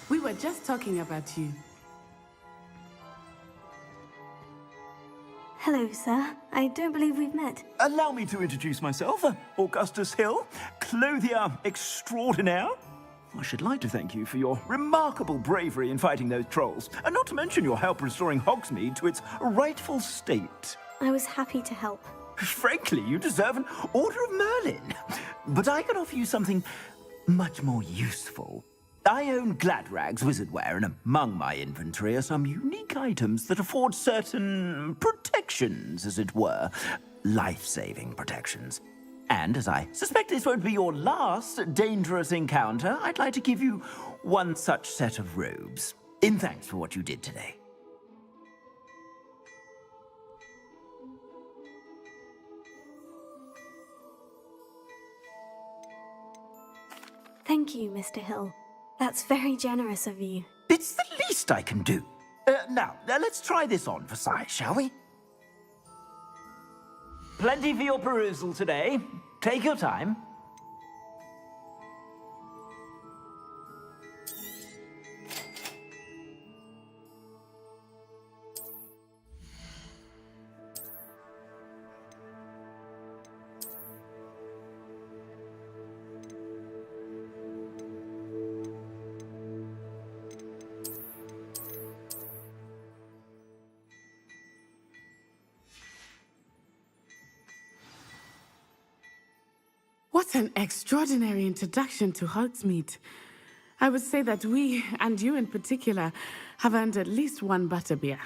We were just talking about you. Hello, sir. I don't believe we've met. Allow me to introduce myself, Augustus Hill, clothier extraordinaire. I should like to thank you for your remarkable bravery in fighting those trolls, and not to mention your help restoring Hogsmeade to its rightful state. I was happy to help. Frankly, you deserve an Order of Merlin. But I can offer you something much more useful. I own Gladrag's wizardware, and among my inventory are some unique items that afford certain protections, as it were. Life-saving protections. And as I suspect this won't be your last dangerous encounter, I'd like to give you one such set of robes, in thanks for what you did today. Thank you, Mr. Hill. That's very generous of you. It's the least I can do. Now, let's try this on for size, shall we? Plenty for your perusal today. Take your time. What an extraordinary introduction to Hogsmeade. I would say that we, and you in particular, have earned at least one butterbeer.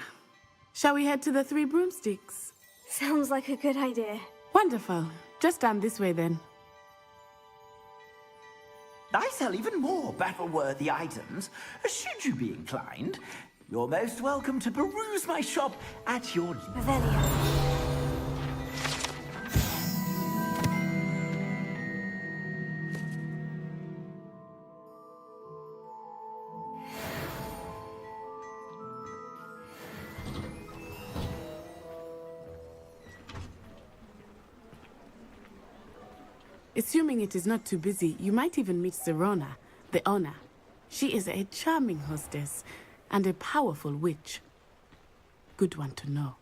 Shall we head to the Three Broomsticks? Sounds like a good idea. Wonderful. Just down this way then. I sell even more battle-worthy items. Should you be inclined, you're most welcome to peruse my shop at your Revelio. Assuming it is not too busy, you might even meet Sirona, the owner. She is a charming hostess and a powerful witch. Good one to know.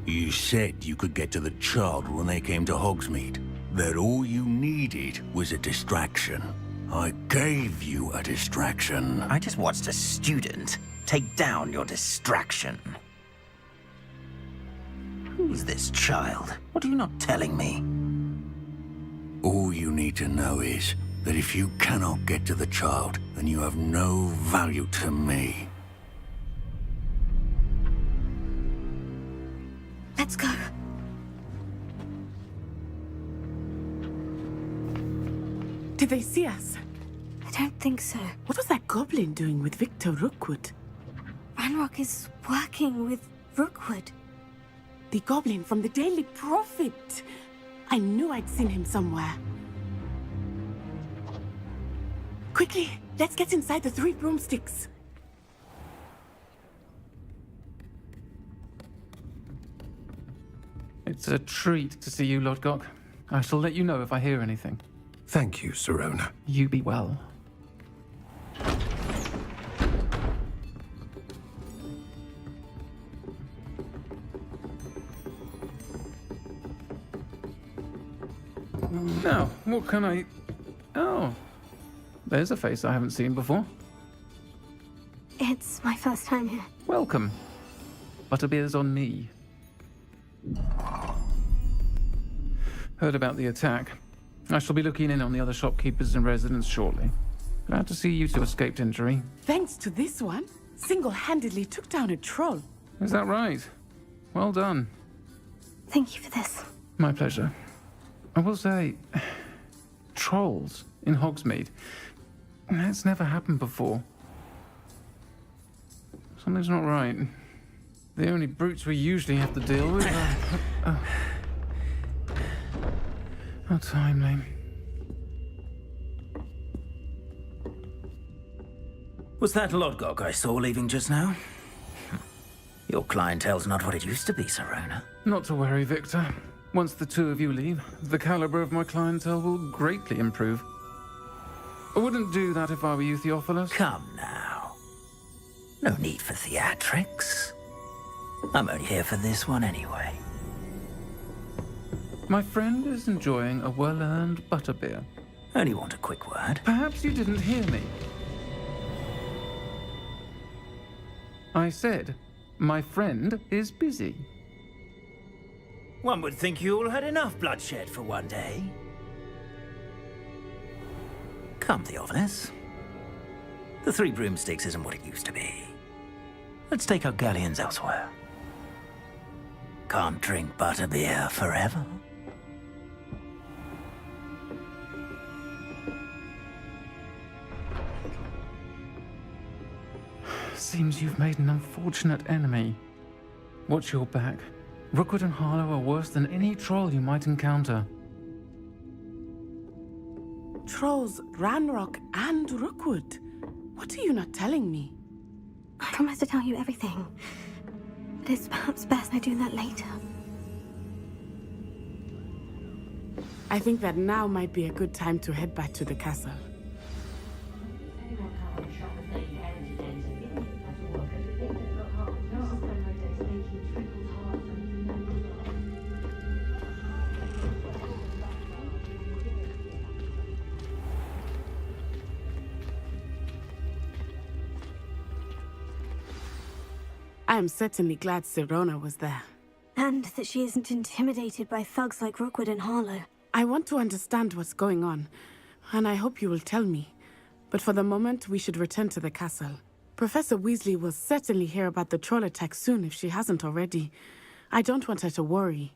You said you could get to the child when they came to Hogsmeade. That all you needed was a distraction. I gave you a distraction. I just watched a student take down your distraction. Who's this child? What are you not telling me? All you need to know is that if you cannot get to the child, then you have no value to me. Let's go. Did they see us? I don't think so. What was that goblin doing with Victor Rookwood? Ranrock is working with Rookwood. The goblin from the Daily Prophet. I knew I'd seen him somewhere. Quickly, let's get inside the 3 broomsticks. It's a treat to see you, Lodgok. I shall let you know if I hear anything. Thank you, Sirona. You be well. Now, what can I... Oh, there's a face I haven't seen before. It's my first time here. Welcome. Butterbeer's on me. Heard about the attack. I shall be looking in on the other shopkeepers and residents shortly. Glad to see you two escaped injury. Thanks to this one, single-handedly took down a troll. Is that right? Well done. Thank you for this. My pleasure. I will say, trolls in Hogsmeade. That's never happened before. Something's not right. The only brutes we usually have to deal with are... How timely. Was that Lodgok I saw leaving just now? Your clientele's not what it used to be, Sirona. Not to worry, Victor. Once the two of you leave, the caliber of my clientele will greatly improve. I wouldn't do that if I were you, Theophilus. Come now. No need for theatrics. I'm only here for this one anyway. My friend is enjoying a well-earned butterbeer. Only want a quick word. Perhaps you didn't hear me. I said, my friend is busy. One would think you all had enough bloodshed for one day. Come, Theophilus. The 3 broomsticks isn't what it used to be. Let's take our galleons elsewhere. Can't drink butterbeer forever. Seems you've made an unfortunate enemy. Watch your back. Rookwood and Harlow are worse than any troll you might encounter. Trolls, Ranrock, and Rookwood. What are you not telling me? I promise to tell you everything. But it's perhaps best I do that later. I think that now might be a good time to head back to the castle. I am certainly glad Sirona was there. And that she isn't intimidated by thugs like Rookwood and Harlow. I want to understand what's going on, and I hope you will tell me. But for the moment, we should return to the castle. Professor Weasley will certainly hear about the troll attack soon if she hasn't already. I don't want her to worry.